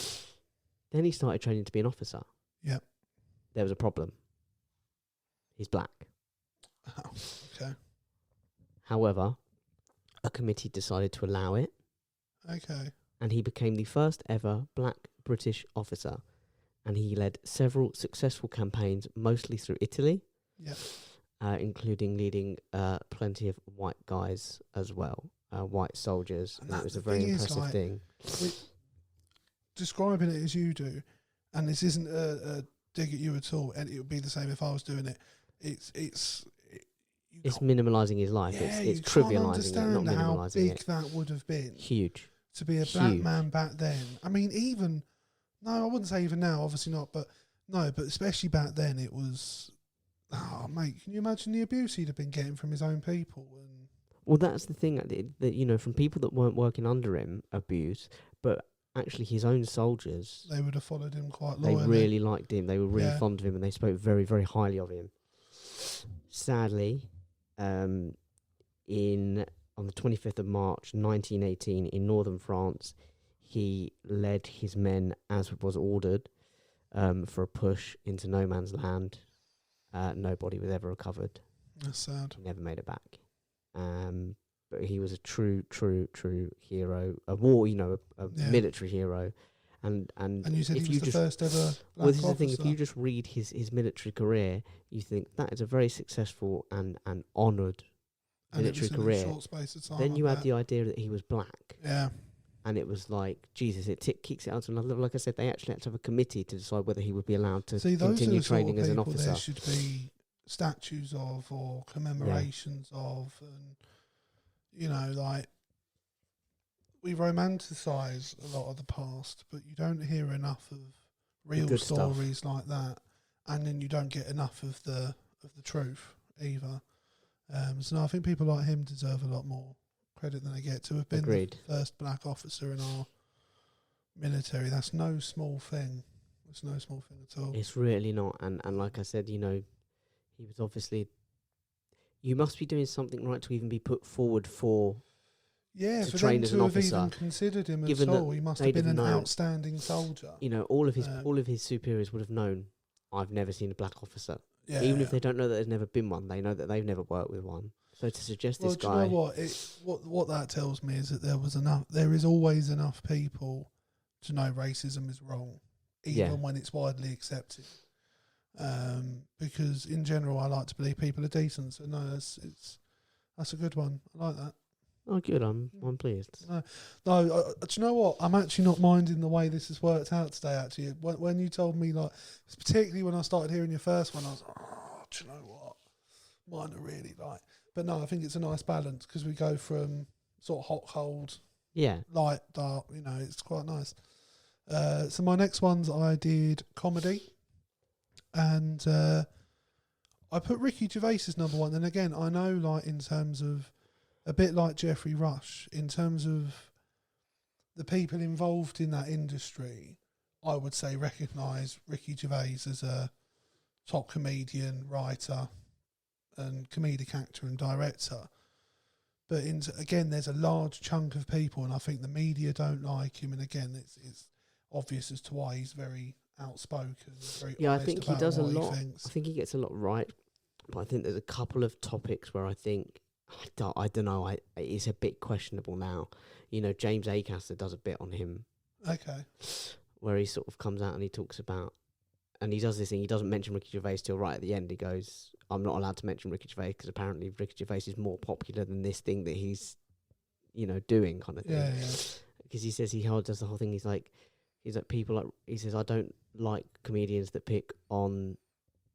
Then he started training to be an officer. Yep. There was a problem. He's black. Oh, okay. However, a committee decided to allow it, Okay. and he became the first ever black British officer. And he led several successful campaigns, mostly through Italy, Yep. including leading plenty of white guys as well, white soldiers. And And it that- was a the very thing is, impressive like, thing. Describing it as you do, and this isn't a dig at you at all, and it would be the same if I was doing it. It's minimalising his life. Yeah, It's you can't trivialising it, not understand how minimalising big it. that would have been Huge. to be a black Huge. man back then. I mean, I wouldn't say even now, obviously not, but especially back then, it was. Oh, mate, can you imagine the abuse he'd have been getting from his own people? And Well, that's the thing that from people that weren't working under him, abuse, but actually his own soldiers. they would have followed him quite They loyally. really liked him. They were really Yeah. fond of him, and they spoke very, very highly of him. Sadly, on the 25th of March, 1918, in northern France, he led his men, as was ordered, for a push into no man's land. Nobody was ever recovered. That's sad. He never made it back. But he was a true hero, a war, a Yeah. military hero. And And you said if he was the just, first ever black well, this is the thing. If officer. you just read his military career, you think that is a very successful and honoured And it military was in a career. short space of time, Then I you add bet. the idea that he was black, Yeah. and it was like Jesus. It kicks it out to another level. Like I said, they actually had to have a committee to decide whether he would be allowed to See, those are continue the sort training of as an people officer. there should be statues of or commemorations of, and like we romanticise a lot of the past, but you don't hear enough of real good stuff. stories like that, and then you don't get enough of the truth either. So no, I think people like him deserve a lot more credit than they get. To have been Agreed. the first black officer in our military, that's no small thing. It's no small thing at all. It's really not. And like I said, he was obviously. You must be doing something right to even be put forward for. Yeah, to for train them as to an have even officer, considered him at given that all, he must have they'd been have an known. outstanding soldier. All of his superiors would have known. I've never seen a black officer. Yeah. Even if they don't know that there's never been one, they know that they've never worked with one. So to suggest Well, this do you guy, know what that tells me is that there is always enough people to know racism is wrong, even Yeah. when it's widely accepted. Because in general, I like to believe people are decent. So no, that's a good one. I like that. oh good, I'm pleased. No, do you know what? I'm actually not minding the way this has worked out today. Actually, when you told me, like, particularly when I started hearing your first one, I was like, oh, do you know what? Mine are really like, but no, I think it's a nice balance because we go from sort of hot, cold, Yeah, light, dark. It's quite nice. So my next ones I did comedy, and I put Ricky Gervais as number one. And again, I know, like, in terms of a bit like Jeffrey Rush, in terms of the people involved in that industry, I would say, recognise Ricky Gervais as a top comedian, writer, and comedic actor and director. But again, there's a large chunk of people, and I think the media don't like him. And again, it's obvious as to why he's very outspoken. Very I honest think he about does a what lot. thinks. I think he gets a lot right, but I think there's a couple of topics where I think I don't know. It's a bit questionable now. You know, James Acaster does a bit on him. Okay. Where he sort of comes out and he talks about, and he does this thing. He doesn't mention Ricky Gervais till right at the end. He goes, "I'm not allowed to mention Ricky Gervais because apparently Ricky Gervais is more popular than this thing that he's, you know, doing," kind of thing. Yeah. Because he says he does the whole thing. He's like people like, he says, "I don't like comedians that pick on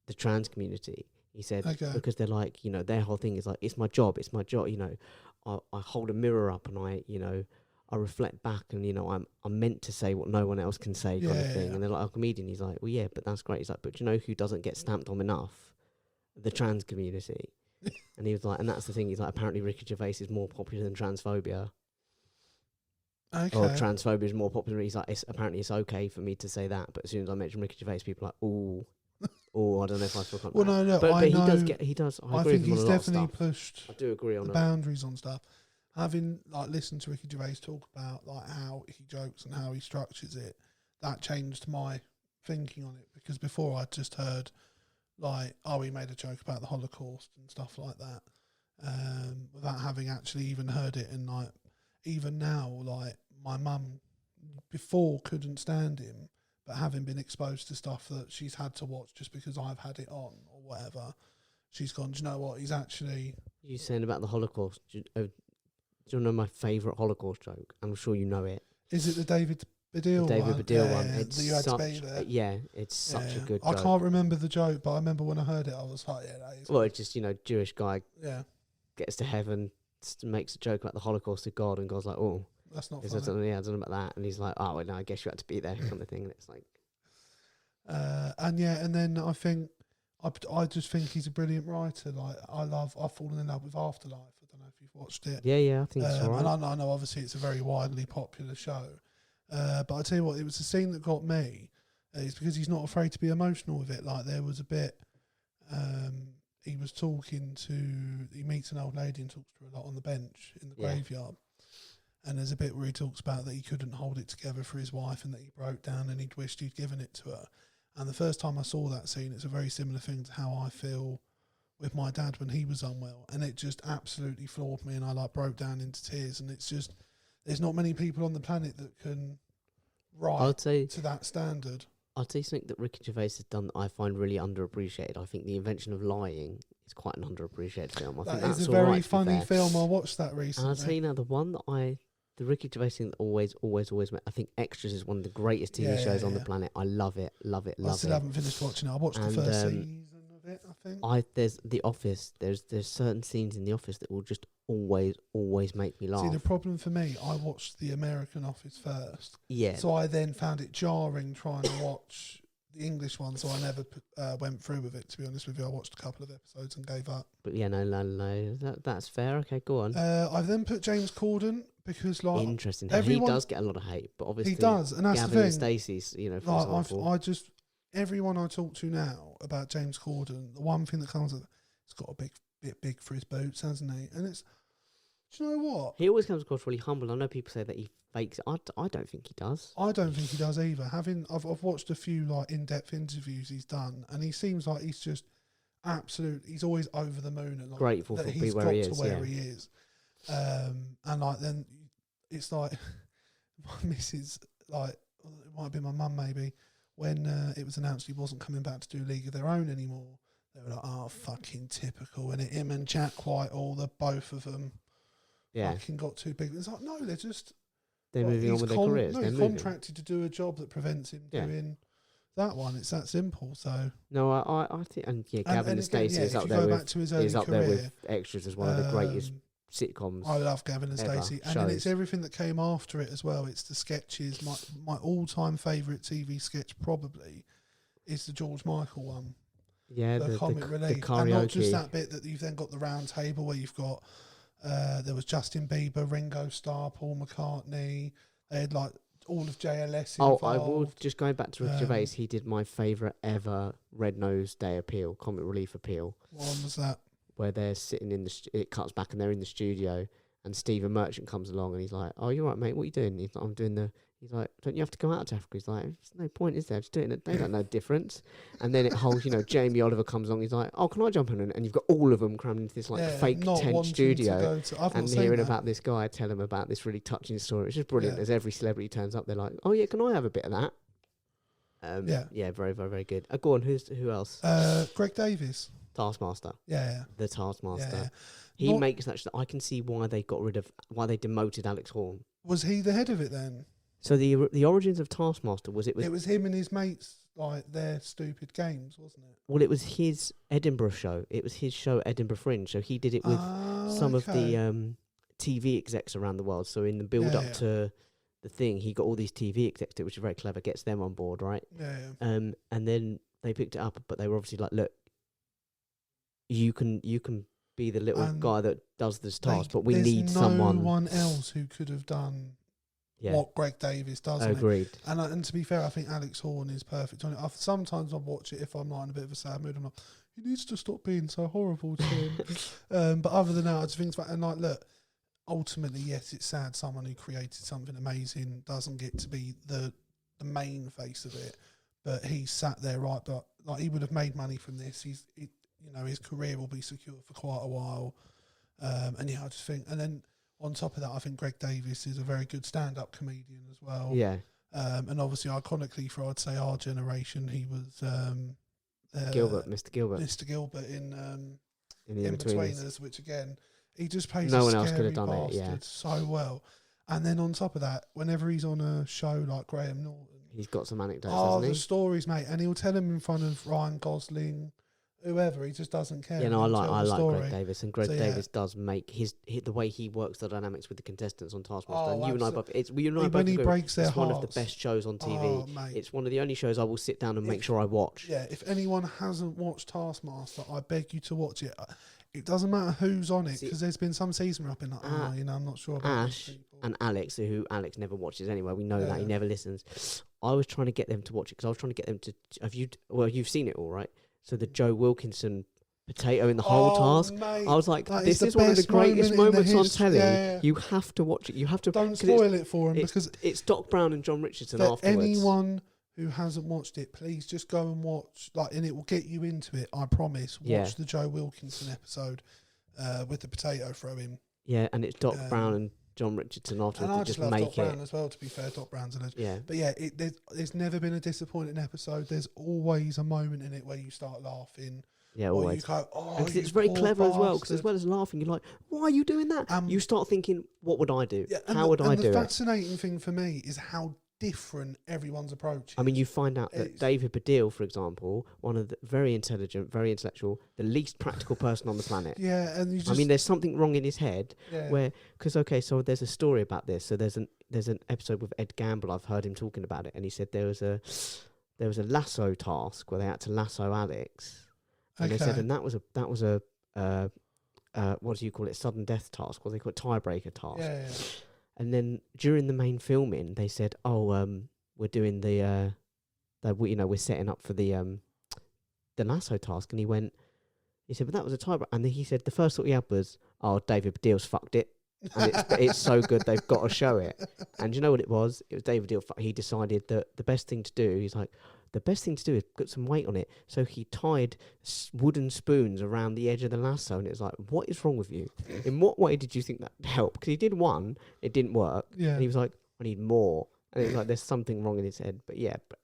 the trans community." He said, because they're like, you know, their whole thing is like, it's my job, you know, I hold a mirror up and I reflect back and, you know, I'm meant to say what no one else can say kind of thing. And they're like, a comedian. He's like, well, yeah, but that's great. He's like, but you know who doesn't get stamped on enough? The trans community. And he was like, and that's the thing. He's like, apparently Ricky Gervais is more popular than transphobia. Okay. Or transphobia is more popular. He's like, apparently it's okay for me to say that. But as soon as I mention Ricky Gervais, people are like, ooh. Oh, I don't know if I feel comfortable. Well, no, but I know, he does. I think agree with he's him on a lot of definitely stuff. pushed. I do agree on the that. boundaries on stuff. Having like listened to Ricky Gervais talk about like how he jokes and how he structures it, that changed my thinking on it, because before I'd just heard like, oh, he made a joke about the Holocaust and stuff like that, without having actually even heard it. And like even now, like my mum before couldn't stand him, but having been exposed to stuff that she's had to watch just because I've had it on or whatever, she's gone, do you know what, he's actually... You saying about the Holocaust, do you know my favourite Holocaust joke? I'm sure you know it. Is it the David Baddiel David one? Baddiel one. Yeah, It's you had such, to be there. it's such a good I joke. can't remember the joke, but I remember when I heard it, I was like, yeah, that is... Well, it's just, you know, Jewish guy gets to heaven, makes a joke about the Holocaust to God, and God's like, oh... That's not I funny. don't know about that. And he's like, oh, well, no, I guess you had to be there, kind of thing. And it's like... and then I think... I just think he's a brilliant writer. Like, I've fallen in love with Afterlife. I don't know if you've watched it. Yeah, I think it's all right. And I know obviously it's a very widely popular show. But I tell you what, it was the scene that got me. It's because he's not afraid to be emotional with it. Like, there was a bit... he meets an old lady and talks to her a lot on the bench in the graveyard. And there's a bit where he talks about that he couldn't hold it together for his wife and that he broke down and he'd wished he'd given it to her. And the first time I saw that scene, it's a very similar thing to how I feel with my dad when he was unwell. And it just absolutely floored me, and I like broke down into tears. And it's just, there's not many people on the planet that can write to that standard. I'll tell you something that Ricky Gervais has done that I find really underappreciated. I think The Invention of Lying is quite an underappreciated film. I think that's a very funny film. I watched that recently. And I'll tell you now, the one that the Ricky Gervais thing that always I think Extras is one of the greatest TV shows on the planet. I love it. I still haven't finished watching it. I watched the first season of it, I think. There's The Office. There's certain scenes in The Office that will just always make me laugh. See, the problem for me, I watched the American Office first. Yeah. So I then found it jarring trying to watch the English one, so I never went through with it, to be honest with you. I watched a couple of episodes and gave up. But yeah, no. That's fair. Okay, go on. I've then put James Corden because, like... Interesting. He does get a lot of hate, but obviously... He does, and that's Gavin the thing. And Stacey's, you know, for example. Everyone I talk to now about James Corden, the one thing that comes up, he's got a bit big for his boots, hasn't he? And it's... Do you know what? He always comes across really humble. I know people say that he fakes it. I don't think he does. I don't think he does either. I've watched a few like in-depth interviews he's done, and he seems like he's just he's always over the moon and like grateful that for he's where got he to is. Where he is. And like then it's like my missus, like it might be my mum maybe, when it was announced he wasn't coming back to do League of Their Own anymore. They were like, oh, fucking typical. And him and Jack Whitehall, the both of them. Fucking got too big. It's like, no, they're moving on with their careers. No, he's contracted to do a job that prevents him doing that one. It's that simple. So no, I think, and Gavin and Stacey is up there with Extras as one of the greatest sitcoms. I love Gavin and Stacey, and then it's everything that came after it as well. It's the sketches. My all-time favourite TV sketch probably is the George Michael one. Yeah, the comic relief, karaoke. And not just that bit that you've then got the round table where you've got. There was Justin Bieber, Ringo Starr, Paul McCartney. They had like all of JLS Oh, involved. I will, just going back to Ricky Gervais, he did my favourite ever Red Nose Day appeal, comic relief appeal. What one was that? Where they're sitting in it cuts back and they're in the studio, and Stephen Merchant comes along and he's like, "Oh, you're right, mate. What are you doing?" He's like, "I'm doing the." He's like, "Don't you have to come out to Africa?" He's like, "There's no point, is there? Just doing it. They don't know the difference." And then it holds, Jamie Oliver comes along. He's like, "Oh, can I jump in?" And you've got all of them crammed into this fake tent studio, and hearing about this guy tell him about this really touching story. It's just brilliant. As every celebrity turns up, they're like, "Oh yeah, can I have a bit of that?" Yeah, very, very, very good. Go on. Who else? Greg Davies. Taskmaster. Yeah. The Taskmaster. Yeah. He makes that. I can see why they demoted Alex Horne. Was he the head of it then? So the origins of Taskmaster was it was him and his mates, like their stupid games, wasn't it? Well, it was his Edinburgh show. It was his show, Edinburgh Fringe. So he did it with some of the TV execs around the world. So in the build up to the thing, he got all these TV execs to it, which is very clever. Gets them on board, right? Yeah. And then they picked it up, but they were obviously like, "Look, you can be the little guy that does this task, but we need someone." There's no one else who could have done what Greg Davies does. Agreed. And to be fair, I think Alex Horne is perfect on it. Sometimes I watch it if I'm like in a bit of a sad mood. I'm like, he needs to stop being so horrible to him. But other than that, I just think it's and like, look, ultimately, yes, it's sad someone who created something amazing doesn't get to be the main face of it. But he's sat there, right? But like, he would have made money from this. His career will be secure for quite a while. And I just think, and then on top of that, I think Greg Davies is a very good stand-up comedian as well. Yeah. And obviously, iconically for, I'd say, our generation, he was Mr. Gilbert. Mr. Gilbert in the In-Betweeners, which again, he just plays no a one else scary could have done it, so well. And then on top of that, whenever he's on a show like Graham Norton, he's got some anecdotes, the hasn't he? stories, mate, and he'll tell them in front of Ryan Gosling, whoever. He just doesn't care. Yeah, no, I like Greg Davies, and Greg Davies does make the way he works the dynamics with the contestants on Taskmaster. And you and I both, when he breaks their it's hearts, one of the best shows on TV. Oh, mate. It's one of the only shows I will sit down and make sure I watch. Yeah, if anyone hasn't watched Taskmaster, I beg you to watch it. It doesn't matter who's on it, because there's been some season where I've been like, I'm not sure about Ash and Alex, who Alex never watches anyway. We know that he never listens. I was trying to get them to watch it because I was trying to get them to. You've seen it all, right? So the Joe Wilkinson potato in the whole task. Mate, I was like, this is one of the greatest moments on telly. Yeah. You have to watch it. You have to. Don't spoil it for him, because it's Doc Brown and John Richardson afterwards. Anyone who hasn't watched it, please just go and watch. And it will get you into it. I promise. Watch the Joe Wilkinson episode with the potato throwing. Yeah, and it's Doc Brown and John Richardson afterwards. And I just love make Doc Brown as well. To be fair, Doc Brown's a legend. Yeah, but yeah, there's never been a disappointing episode. There's always a moment in it where you start laughing. Yeah, always. You go, because it's very clever as well. Because as well as laughing, you're like, "Why are you doing that?" You start thinking, "What would I do? How would I do it?" The fascinating thing for me is how different everyone's approach is. I mean, you find out that David Baddiel, for example, one of the very intelligent, very intellectual, the least practical person on the planet. Yeah, and I mean, there's something wrong in his head where, so there's a story about this. So there's an episode with Ed Gamble. I've heard him talking about it, and he said there was a lasso task where they had to lasso Alex. And they said, and that was a what do you call it? Sudden death task. What do they call it? Tiebreaker task. Yeah. And then during the main filming, they said, we're doing we're setting up for the lasso task. And he said, but that was a tiebreaker. And then he said, the first thought he had was, David Baddiel's fucked it. And it's so good, they've got to show it. And you know what it was? It was David Baddiel. He decided that the best thing to do, he's like, the best thing to do is put some weight on it. So he tied wooden spoons around the edge of the lasso, and it's like, what is wrong with you? In what way did you think that helped? Because he did one, it didn't work, and he was like, I need more. And it was like, there's something wrong in his head. But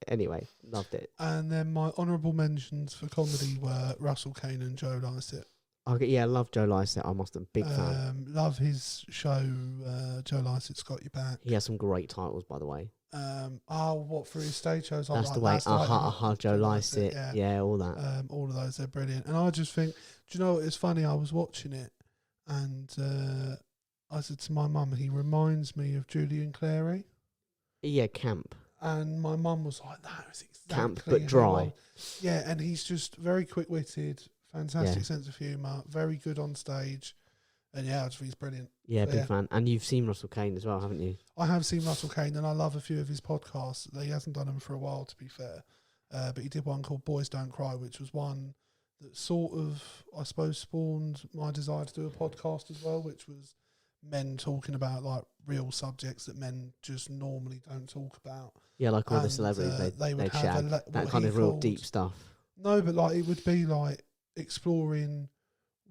anyway, loved it. And then my honourable mentions for comedy were Russell Kane and Joe Lycett. Okay, I love Joe Lycett. I must have big fan. Love his show, Joe Lycett's Got Your Back. He has some great titles, by the way. What for his stage shows? That's the way. Joe Lycett. Yeah, all that. All of those, they're brilliant. And I just think, do you know what? It's funny. I was watching it, and I said to my mum, he reminds me of Julian Clary. Yeah, camp. And my mum was like, "That was exactly camp, but dry." Yeah, and he's just very quick-witted, fantastic sense of humour, very good on stage. And yeah, I just think he's brilliant. Yeah, So, big fan. And you've seen Russell Kane as well, haven't you? I have seen Russell Kane, and I love a few of his podcasts. He hasn't done them for a while, to be fair. But he did one called Boys Don't Cry, which was one that sort of, I suppose, spawned my desire to do a podcast as well, which was men talking about like real subjects that men just normally don't talk about. Yeah, like all the celebrities, they would they'd have shag. That kind of real deep stuff. No, but like it would be like exploring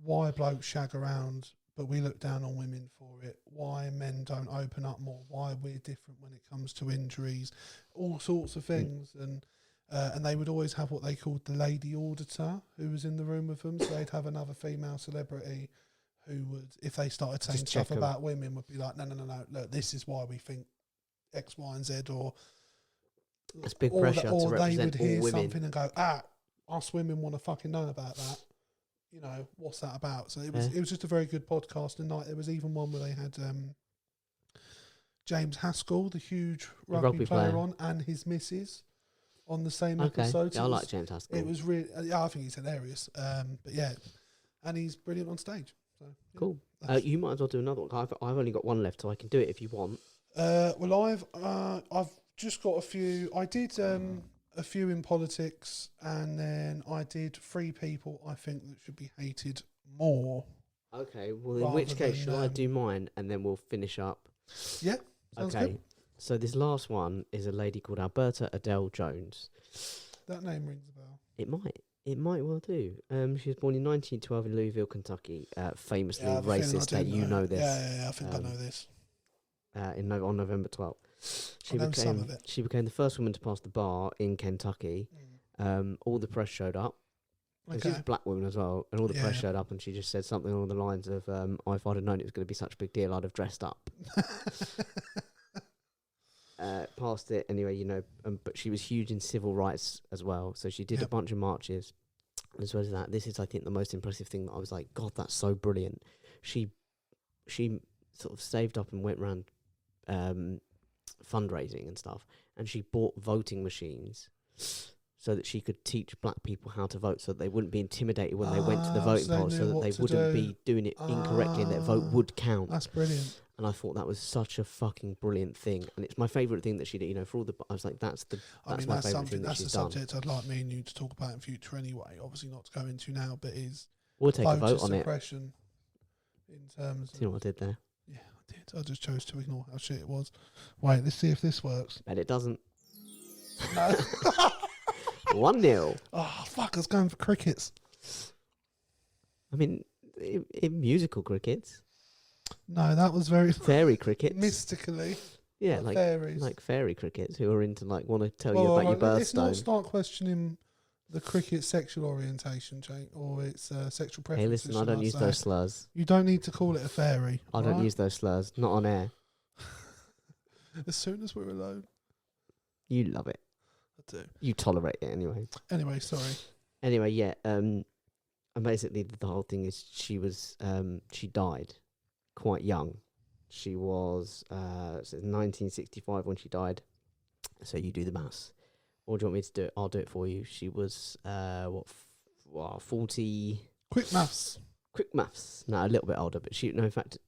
why blokes shag around, but we look down on women for it. Why men don't open up more. Why we're different when it comes to injuries. All sorts of things. And they would always have what they called the lady auditor who was in the room with them. So they'd have another female celebrity who would, if they started saying stuff about women, would be like, no, look, this is why we think X, Y, and Z, or it's big pressure to represent all women. Or they would hear something and go, us women want to fucking know about that. You know, what's that about? So it was just a very good podcast. And like, there was even one where they had James Haskell, the huge rugby player on, and his missus on the same episode. Yeah, I like James Haskell. It was really, I think he's hilarious. But yeah, and he's brilliant on stage. So yeah, cool. You might as well do another one. I've only got one left, so I can do it if you want. Well, I've just got a few. I did a few in politics, and then I did 3 people I think that should be hated more. Okay, well, in which case, shall I do mine, and then we'll finish up? Yeah, sounds good. So this last one is a lady called Alberta Adele Jones. That name rings a bell. It might well do. She was born in 1912 in Louisville, Kentucky. Famously racist state. You know this. Yeah, I think I know this. On November 12th. She became the first woman to pass the bar in Kentucky. All the press showed up. Okay. She's a black woman as well, and all the press showed up, and she just said something along the lines of, if I'd have known it was going to be such a big deal, I'd have dressed up. Passed it anyway, you know, but she was huge in civil rights as well, so she did a bunch of marches. As well as that, this is, I think, the most impressive thing that I was like, God, that's so brilliant. She sort of saved up and went around fundraising and stuff, and she bought voting machines so that she could teach black people how to vote, so that they wouldn't be intimidated when they went to the voting polls, so that they wouldn't be doing it incorrectly and their vote would count. That's brilliant. And I thought that was such a fucking brilliant thing, and it's my favourite thing that she did. You know, for all the, I was like, that's my favourite thing that she's done. That's a subject I'd like me and you to talk about in future anyway. Obviously not to go into now, but we'll take a vote on it. In terms. Do you know what I did there? Yeah, I did. I just chose to ignore how shit it was. Wait, let's see if this works. Bet it doesn't. No. 1-0. Oh fuck! I was going for crickets. I mean, in musical crickets. No, that was very fairy crickets. Mystically. Yeah, like fairies. Like fairy crickets who are into like want to tell you about your birthstone. Let's not start questioning the cricket's sexual orientation, Jake, or its sexual preferences. Hey, listen, I don't use those slurs. You don't need to call it a fairy. I don't use those slurs, not on air. As soon as we're alone. You love it. I do. You tolerate it anyway. Anyway, sorry. Anyway, yeah. And basically the whole thing is she died quite young. She was so 1965 when she died. So you do the maths. Or do you want me to do it? I'll do it for you. She was 40. Quick maths. No, a little bit older, but in fact,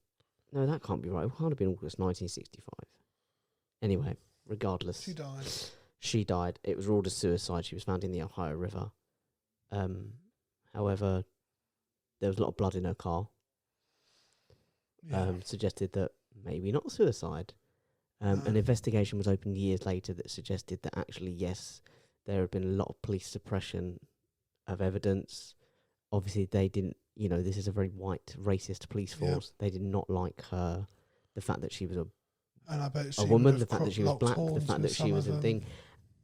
no, that can't be right. It can't have been August 1965. Anyway, regardless, She died. It was ruled a suicide. She was found in the Ohio River. However, there was a lot of blood in her car. Suggested that maybe not suicide. An investigation was opened years later that suggested that actually, yes, there had been a lot of police suppression of evidence. Obviously, they didn't, this is a very white, racist police force. They did not like her, the fact that she was a woman, the fact that she was black, the fact that she was a thing,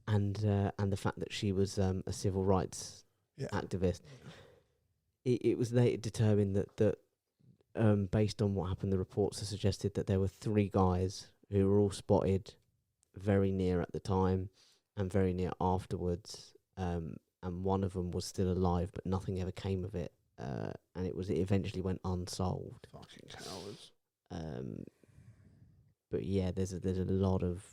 and the fact that she was a civil rights activist. It was later determined that based on what happened, the reports have suggested that there were 3 guys who were all spotted very near at the time and very near afterwards, and one of them was still alive, but nothing ever came of it, and it eventually went unsolved. Fucking cowards. But yeah, there's a lot of,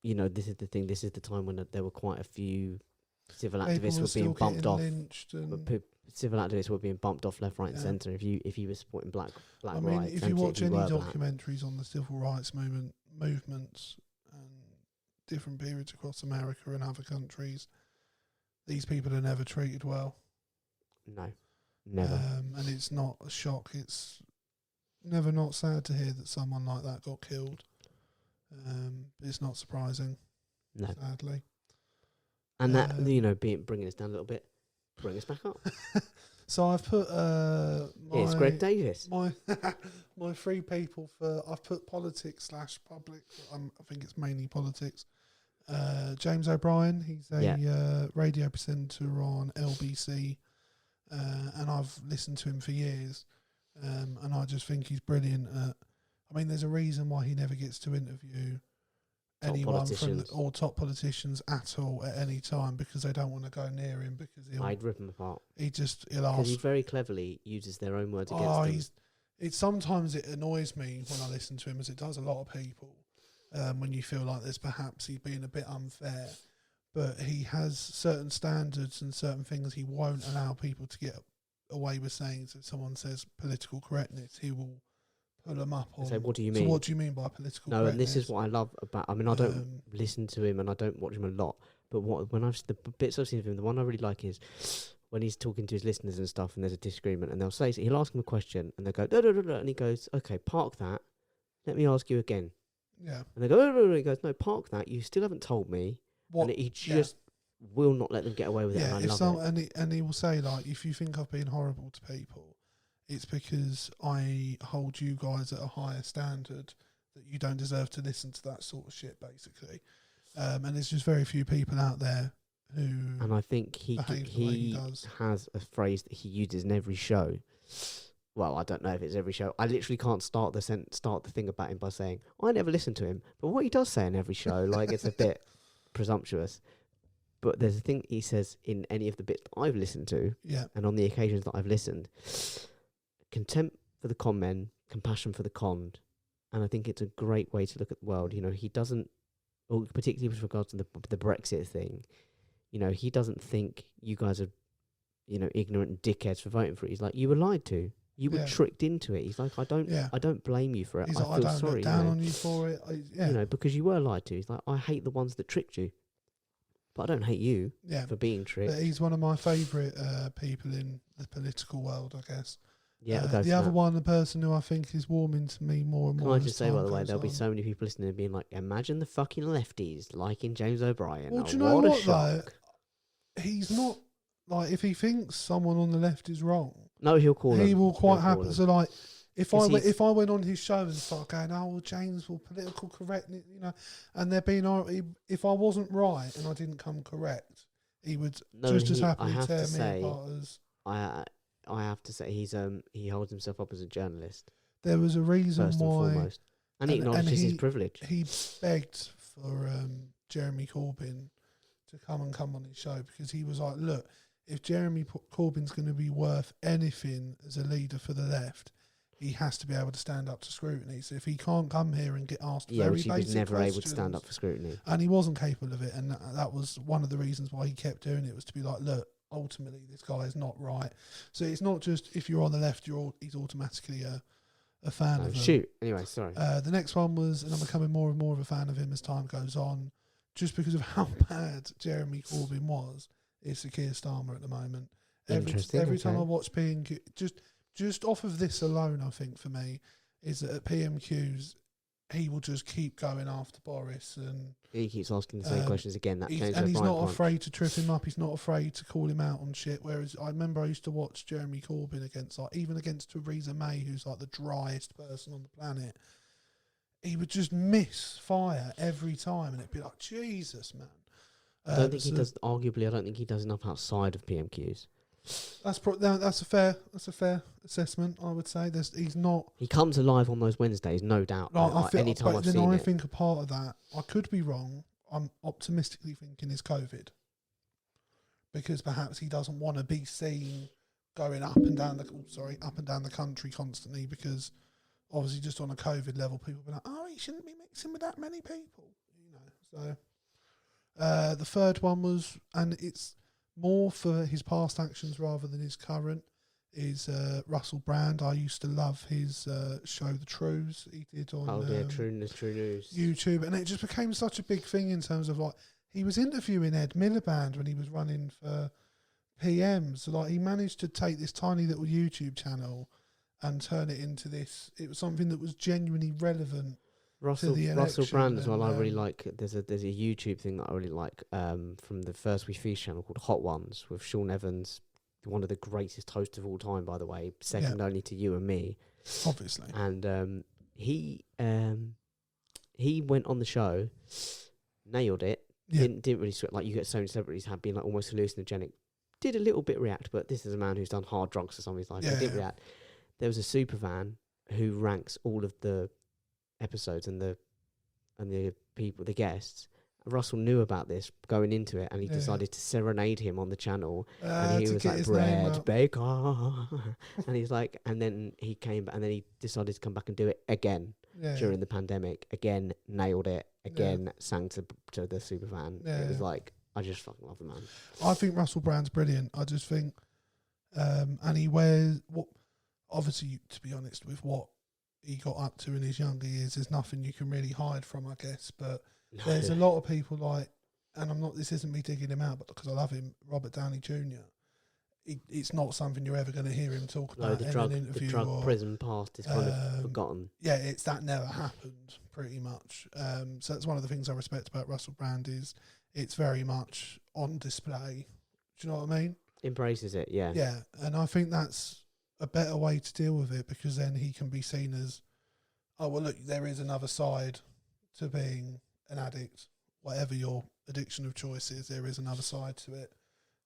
this is the thing. This is the time when there were quite a few civil activists were being bumped off. civil activists were being bumped off left, right, and Yeah. centre. If you were supporting black I mean, rights, if don't you care watch any were black. documentaries on the civil rights movements and different periods across America and other countries, these people are never treated well. No, never. And it's not a shock. It's never not sad to hear that someone like that got killed. It's not surprising, No. sadly. And that, bringing us down a little bit, bring us back up. So I've put It's Greg Davis. my my three people for I've put politics / public. I think it's mainly politics. James O'Brien, he's a radio presenter on LBC, and I've listened to him for years, and I just think he's brilliant. I mean, there's a reason why he never gets to interview anyone from top politicians at all at any time, because they don't want to go near him, because I'd rip him apart. He'll Because ask. he very cleverly uses their own words against him. Sometimes it annoys me when I listen to him, as it does a lot of people, when you feel like there's perhaps he's being a bit unfair, but he has certain standards and certain things he won't allow people to get away with saying. So if someone says political correctness, he will pull them up on. So what do you mean? So what do you mean by political correctness? No, and this is what I love about. I mean, I don't listen to him and I don't watch him a lot. But the bits I've seen of him, the one I really like is when he's talking to his listeners and stuff, and there's a disagreement, and he'll ask him a question, and they go da, da, da, da, and he goes, "Okay, park that. Let me ask you again." Yeah. And they go, "Oh, no." He goes, "No, park that. You still haven't told me." What? And he just will not let them get away with it. And I love it. And he will say, like, if you think I've been horrible to people, it's because I hold you guys at a higher standard that you don't deserve to listen to that sort of shit, basically. And there's just very few people out there who. And I think he has a phrase that he uses in every show. Well, I don't know if it's every show. I literally can't start the thing about him by saying I never listen to him. But what he does say in every show, like, it's a bit presumptuous. But there's a thing he says in any of the bits that I've listened to, and on the occasions that I've listened: contempt for the con men, compassion for the conned. And I think it's a great way to look at the world. You know, he doesn't, or particularly with regards to the Brexit thing, you know, he doesn't think you guys are, ignorant dickheads for voting for it. He's like, you were lied to. You were tricked into it. He's like, I don't blame you for it. He's I feel sorry. Look down on you for it. Because you were lied to. He's like, I hate the ones that tricked you, but I don't hate you for being tricked. But he's one of my favourite people in the political world, I guess. Yeah, the other one, the person who I think is warming to me more and more. Can I just say, by the way, there'll be so many people listening and being like, imagine the fucking lefties liking James O'Brien. Well, do you know what, though? He's not, like, if he thinks someone on the left is wrong, no, he'll call him. He will quite happy. So, like, if I went on his show and started going, oh, well, James, well, political correctness, and they're being, if I wasn't right and I didn't come correct, he would just as happily tear me apart as. I have to say, he holds himself up as a journalist. There was a reason first and why, foremost. And he acknowledges his privilege. He begged for Jeremy Corbyn to come on his show, because he was like, look, if Jeremy Corbyn's going to be worth anything as a leader for the left, he has to be able to stand up to scrutiny. So if he can't come here and get asked very basic questions... he was never able to stand up for scrutiny. And he wasn't capable of it, and that was one of the reasons why he kept doing it, was to be like, look, ultimately this guy is not right. So it's not just if you're on the left, he's automatically a fan of him. Shoot. Anyway, sorry. The next one was, and I'm becoming more and more of a fan of him as time goes on, just because of how bad Jeremy Corbyn was, is Sir Keir Starmer at the moment. Every time I watch PMQ, just off of this alone, I think for me, is that at PMQs, he will just keep going after Boris, and he keeps asking the same questions again. He's not afraid to trip him up. He's not afraid to call him out on shit. Whereas I remember I used to watch Jeremy Corbyn even against Theresa May, who's like the driest person on the planet. He would just miss fire every time, and it'd be like, Jesus, man. I don't think he does. Arguably, I don't think he does enough outside of PMQs. That's a fair assessment, I would say. He's not. He comes alive on those Wednesdays, no doubt. Anytime I've seen it. I think a part of that, I could be wrong, I'm optimistically thinking is COVID, because perhaps he doesn't want to be seen going up and down the country constantly, because obviously just on a COVID level, people be like, oh, he shouldn't be mixing with that many people, So the third one was, and it's more for his past actions rather than his current is Russell Brand. I used to love his show The Trues he did on True News. YouTube, and it just became such a big thing in terms of like he was interviewing Ed Miliband when he was running for PM. So like he managed to take this tiny little YouTube channel and turn it into this. It was something that was genuinely relevant. Russell election Brand as well. and, I really like. There's a YouTube thing that I really like from the First We Feast channel called Hot Ones with Sean Evans, one of the greatest hosts of all time, by the way, second only to you and me, obviously. And he went on the show, nailed it. Yeah. Didn't really sweat. Like you get so many celebrities have been like almost hallucinogenic. Did a little bit react, but this is a man who's done hard drugs for some of his life. He didn't react. There was a super fan who ranks all of the episodes and the people, the guests. Russell knew about this going into it, and he decided to serenade him on the channel. And he was like, "Bread Baker," and he's like, and then he came back, and then he decided to come back and do it again during the pandemic. Again, nailed it. Again, sang to the super fan. It was like, I just fucking love the man. I think Russell Brand's brilliant. I just think, and he wears what. Obviously, to be honest, with what he got up to in his younger years, there's nothing you can really hide from, I guess. But there's a lot of people like, and I'm not. This isn't me digging him out, but because I love him, Robert Downey Jr. It's not something you're ever going to hear him talk about in an interview. The drug prison past is kind of forgotten. Yeah, it's that never happened, pretty much. So that's one of the things I respect about Russell Brand is it's very much on display. Do you know what I mean? Embraces it, yeah. Yeah, and I think that's a better way to deal with it, because then he can be seen as, oh, well, look, there is another side to being an addict. Whatever your addiction of choice is, there is another side to it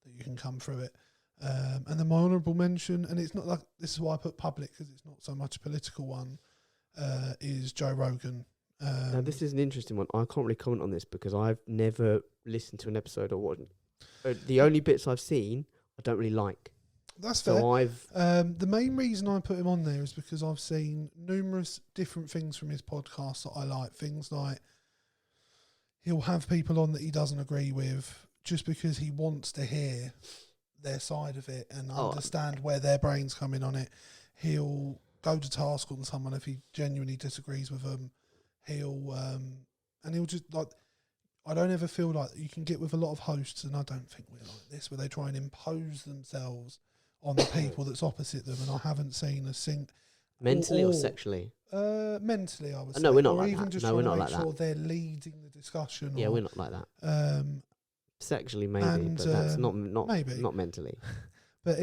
that you can come through it. And then my honourable mention, and it's not like, this is why I put public, because it's not so much a political one, is Joe Rogan. Now, this is an interesting one. I can't really comment on this because I've never listened to an episode or what. The only bits I've seen, I don't really like. That's so fair. The main reason I put him on there is because I've seen numerous different things from his podcast that I like. Things like he'll have people on that he doesn't agree with just because he wants to hear their side of it and understand where their brain's coming on it. He'll go to task on someone if he genuinely disagrees with them. He'll just like, I don't ever feel like you can get with a lot of hosts, and I don't think we're like this, where they try and impose themselves on the people that's opposite them, and I haven't seen a mentally or sexually. Mentally, I would say. No, we're not or like even that. just No, we're trying not to make like sure that. they're leading the discussion. Yeah, we're not like that. Sexually, maybe, but that's not maybe. Not mentally. But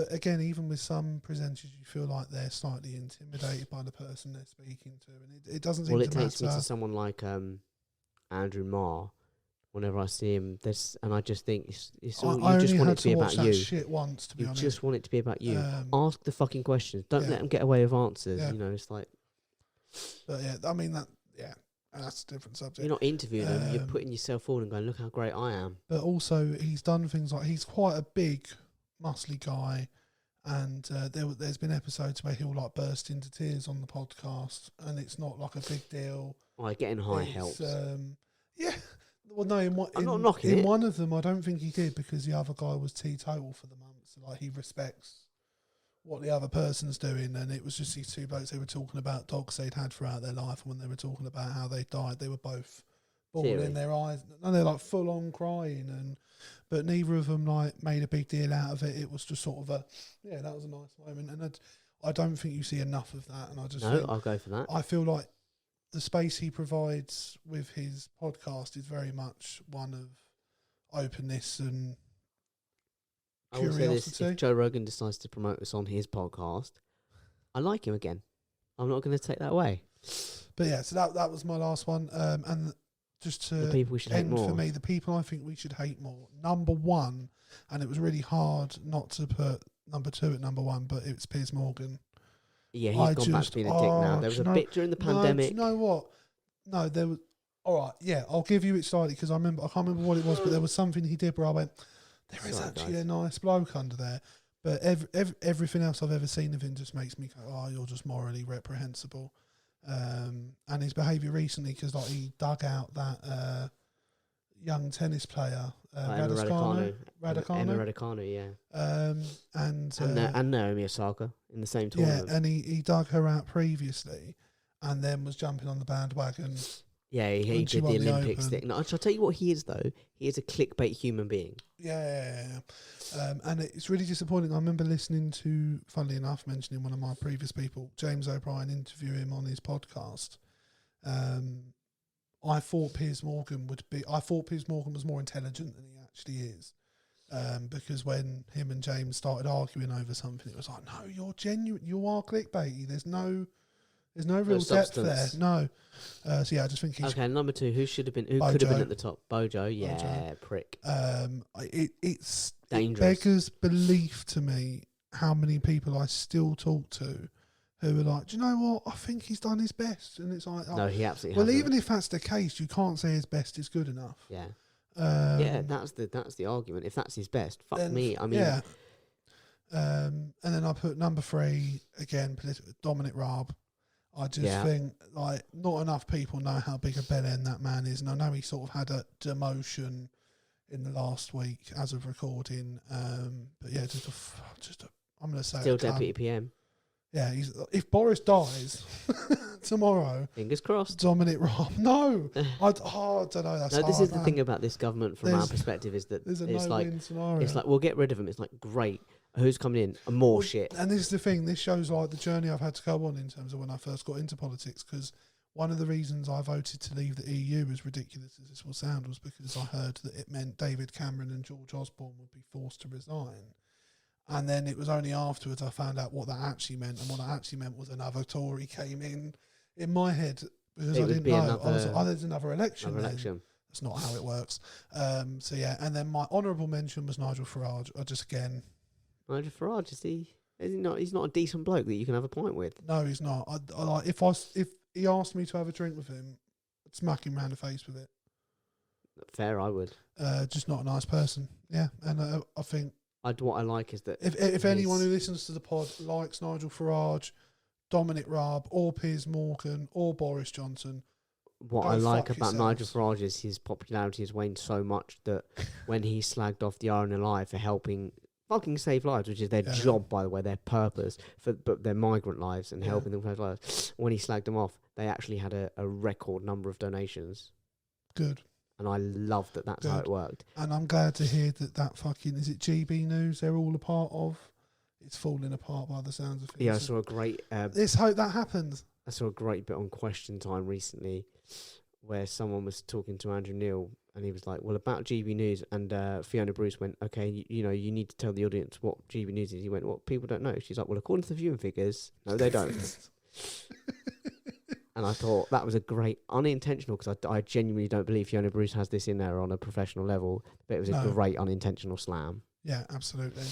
again, even with some presenters, you feel like they're slightly intimidated by the person they're speaking to, and it doesn't seem to matter. Well, it takes me to someone like Andrew Marr. Whenever I see him, and I just think it's all, you just want it to be about you. Shit once, to be honest. You just want it to be about you. Ask the fucking questions. Don't let them get away with answers. Yeah. You know, it's like. But yeah, I mean that's a different subject. You're not interviewing them. You're putting yourself forward and going, "Look how great I am." But also, he's done things like he's quite a big, muscly guy, and there's been episodes where he'll like burst into tears on the podcast, and it's not like a big deal. Getting high helps. Yeah. Well, no, I'm not knocking it. In one of them, I don't think he did, because the other guy was teetotal for the month. So, like, he respects what the other person's doing, and it was just these two blokes. They were talking about dogs they'd had throughout their life, and when they were talking about how they died, they were both bawling their eyes, and they're like full on crying, but neither of them like made a big deal out of it. It was just sort of that was a nice moment, and I don't think you see enough of that. And I just I'll go for that. I feel like the space he provides with his podcast is very much one of openness and curiosity. I will say this, if Joe Rogan decides to promote us on his podcast, I like him again. I'm not going to take that away. But yeah, so that was my last one. And just to the people we should hate more. For me, the people I think we should hate more. Number one, and it was really hard not to put number two at number one, but it's Piers Morgan. Yeah, he's gone back to being a dick now. There was a bit during the pandemic. Do you know what? No, there was. All right, yeah, I'll give you it slightly, because I can't remember what it was, but there was something he did where I went, there is actually a nice bloke under there. But everything else I've ever seen of him just makes me go, oh, you're just morally reprehensible. And his behaviour recently, because like he dug out that young tennis player, Emma Raducanu. Emma Raducanu, yeah. And Naomi Osaka in the same yeah, tournament. and he dug her out previously, and then was jumping on the bandwagon. Yeah, he when she did the won the Olympics Open. thing. No, I'll tell you what he is, though. He is a clickbait human being. Yeah. And it's really disappointing. I remember listening to, funnily enough, mentioning one of my previous people, James O'Brien, interview him on his podcast. I thought Piers Morgan was more intelligent than he actually is. Because when him and James started arguing over something, it was like, no, you're genuine. You are clickbaity. There's no real depth there. No. So yeah, I just think he's Okay, number 2. Who could have been Bojo. at the top? Bojo, yeah, prick. It's Dangerous. It beggars belief to me how many people I still talk to who are like, do you know what? I think he's done his best, and it's like, No, he absolutely well, hasn't. even if that's the case, you can't say his best is good enough. Yeah. Yeah, that's the argument. If that's his best, fuck then, me. I mean, yeah. And then I put number 3 again, Dominic Raab. I just think like not enough people know how big a bellend that man is, and I know he sort of had a demotion in the last week as of recording. But yeah, I'm going to say still deputy PM. Yeah, if Boris dies tomorrow, Fingers crossed. Dominic Raab. No, I don't know. That's this hard, is the thing about this government from our perspective is that there's a it's like no-win scenario. it's like we'll get rid of him. It's like great. Who's coming in? And more shit. And this is the thing. This shows like the journey I've had to go on in terms of when I first got into politics. Because one of the reasons I voted to leave the EU, as ridiculous as this will sound, was because I heard that it meant David Cameron and George Osborne would be forced to resign. And then it was only afterwards I found out what that actually meant. And what that actually meant was another Tory came in my head because I didn't know. I was like, there's another election. That's not how it works. So yeah, and then my honourable mention was Nigel Farage. Nigel Farage, is he not? He's not a decent bloke that you can have a pint with. No, he's not. I like if he asked me to have a drink with him, I'd smack him round the face with it. Fair, I would. Just not a nice person. Yeah, and I think What I like is that if anyone who listens to the pod likes Nigel Farage, Dominic Raab, or Piers Morgan, or Boris Johnson, what I like about Nigel Farage is his popularity has waned so much that when he slagged off the RNLI for helping fucking save lives, which is their job, by the way, their purpose, but their migrant lives and helping them save lives, when he slagged them off, they actually had a record number of donations. Good. And I love that that's how it worked. And I'm glad to hear that fucking, is it GB News they're all a part of? It's falling apart by the sounds of things. Yeah, I saw a great... let's hope that happens. I saw a great bit on Question Time recently where someone was talking to Andrew Neil and he was like, well, about GB News, and Fiona Bruce went, okay, you need to tell the audience what GB News is. He went, well, people don't know. She's like, well, according to the viewing figures, no, they don't. And I thought that was a great unintentional, because I genuinely don't believe Fiona Bruce has this in there on a professional level, but it was a great unintentional slam. Yeah, absolutely.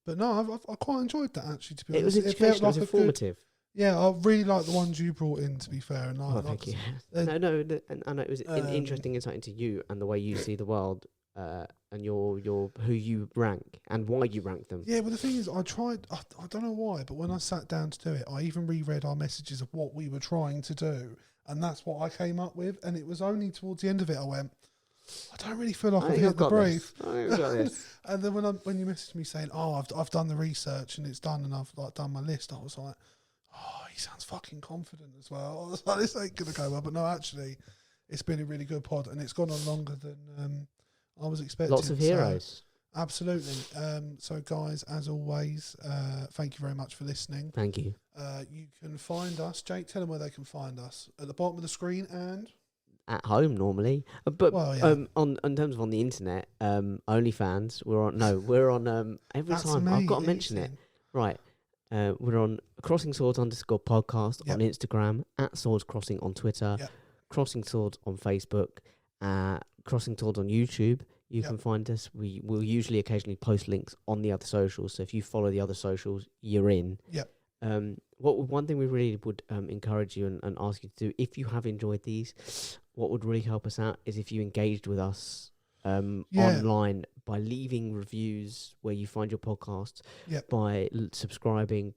But no, I quite enjoyed that, actually, to be honest. It was educational, it was informative. Yeah, I really like the ones you brought in, to be fair. And thank you. And I know it was an interesting insight into you and the way you see the world, and your who you rank and why you rank them. Yeah, but the thing is, I don't know why, but when I sat down to do it, I even reread our messages of what we were trying to do, and that's what I came up with. And it was only towards the end of it I went, I don't really feel like I've hit the brief. And then when you messaged me saying, oh, I've done the research and it's done, and I've like done my list, I was like, oh, he sounds fucking confident as well. I was like, this ain't gonna go well. But no, actually, it's been a really good pod, and it's gone on longer than I was expecting. Lots of heroes. So, absolutely. So guys, as always, thank you very much for listening. Thank you. You can find us, Jake, tell them where they can find us. At the bottom of the screen and at home normally, but in terms of on the internet, OnlyFans. We're on every That's time. I've got to mention it. Right. We're on Crossing Swords _podcast on Instagram, at Swords Crossing on Twitter, Crossing Swords on Facebook, Crossing Swords on YouTube. You can find us. We will usually occasionally post links on the other socials. So if you follow the other socials, you're in. Yep. One thing we really would encourage you and ask you to do, if you have enjoyed these, what would really help us out is if you engaged with us online by leaving reviews where you find your podcasts, by subscribing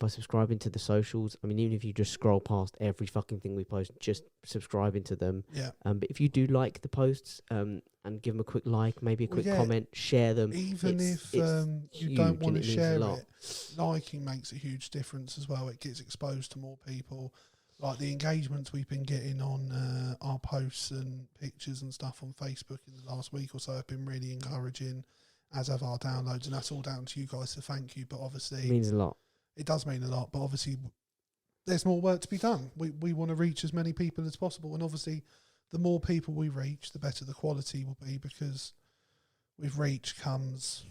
to the socials. I mean, even if you just scroll past every fucking thing we post, just subscribing to them. But if you do like the posts, and give them a quick like, maybe a quick comment, share them. Even if you don't want to share it, liking makes a huge difference as well. It gets exposed to more people. Like the engagements we've been getting on our posts and pictures and stuff on Facebook in the last week or so have been really encouraging, as have our downloads, and that's all down to you guys, so thank you. But obviously it means a lot. It does mean a lot, but obviously there's more work to be done. We want to reach as many people as possible, and obviously the more people we reach, the better the quality will be, because with reach comes,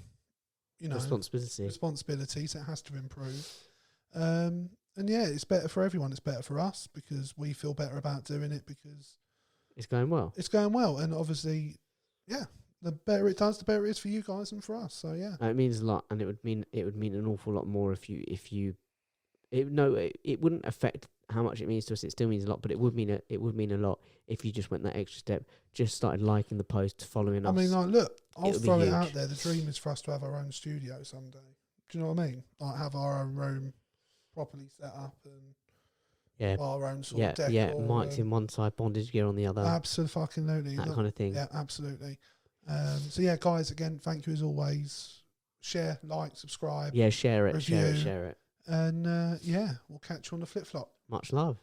responsibility, so it has to improve. And yeah, it's better for everyone. It's better for us because we feel better about doing it because it's going well. It's going well, and obviously, the better it does, the better it is for you guys and for us. So yeah, it means a lot, and it would mean an awful lot more if you. It wouldn't affect how much it means to us. It still means a lot, but it would mean a lot if you just went that extra step, just started liking the post, following us. I mean, like, look, I'll throw it out there. The dream is for us to have our own studio someday. Do you know what I mean? Like have our own room properly set up and our own sort of decor. Mics in one side, bondage gear on the other. Absolutely. That kind of thing. Yeah, absolutely. So yeah, guys, again, thank you as always. Share, like, subscribe. Yeah, share it, review, share it. And we'll catch you on the flip flop. Much love.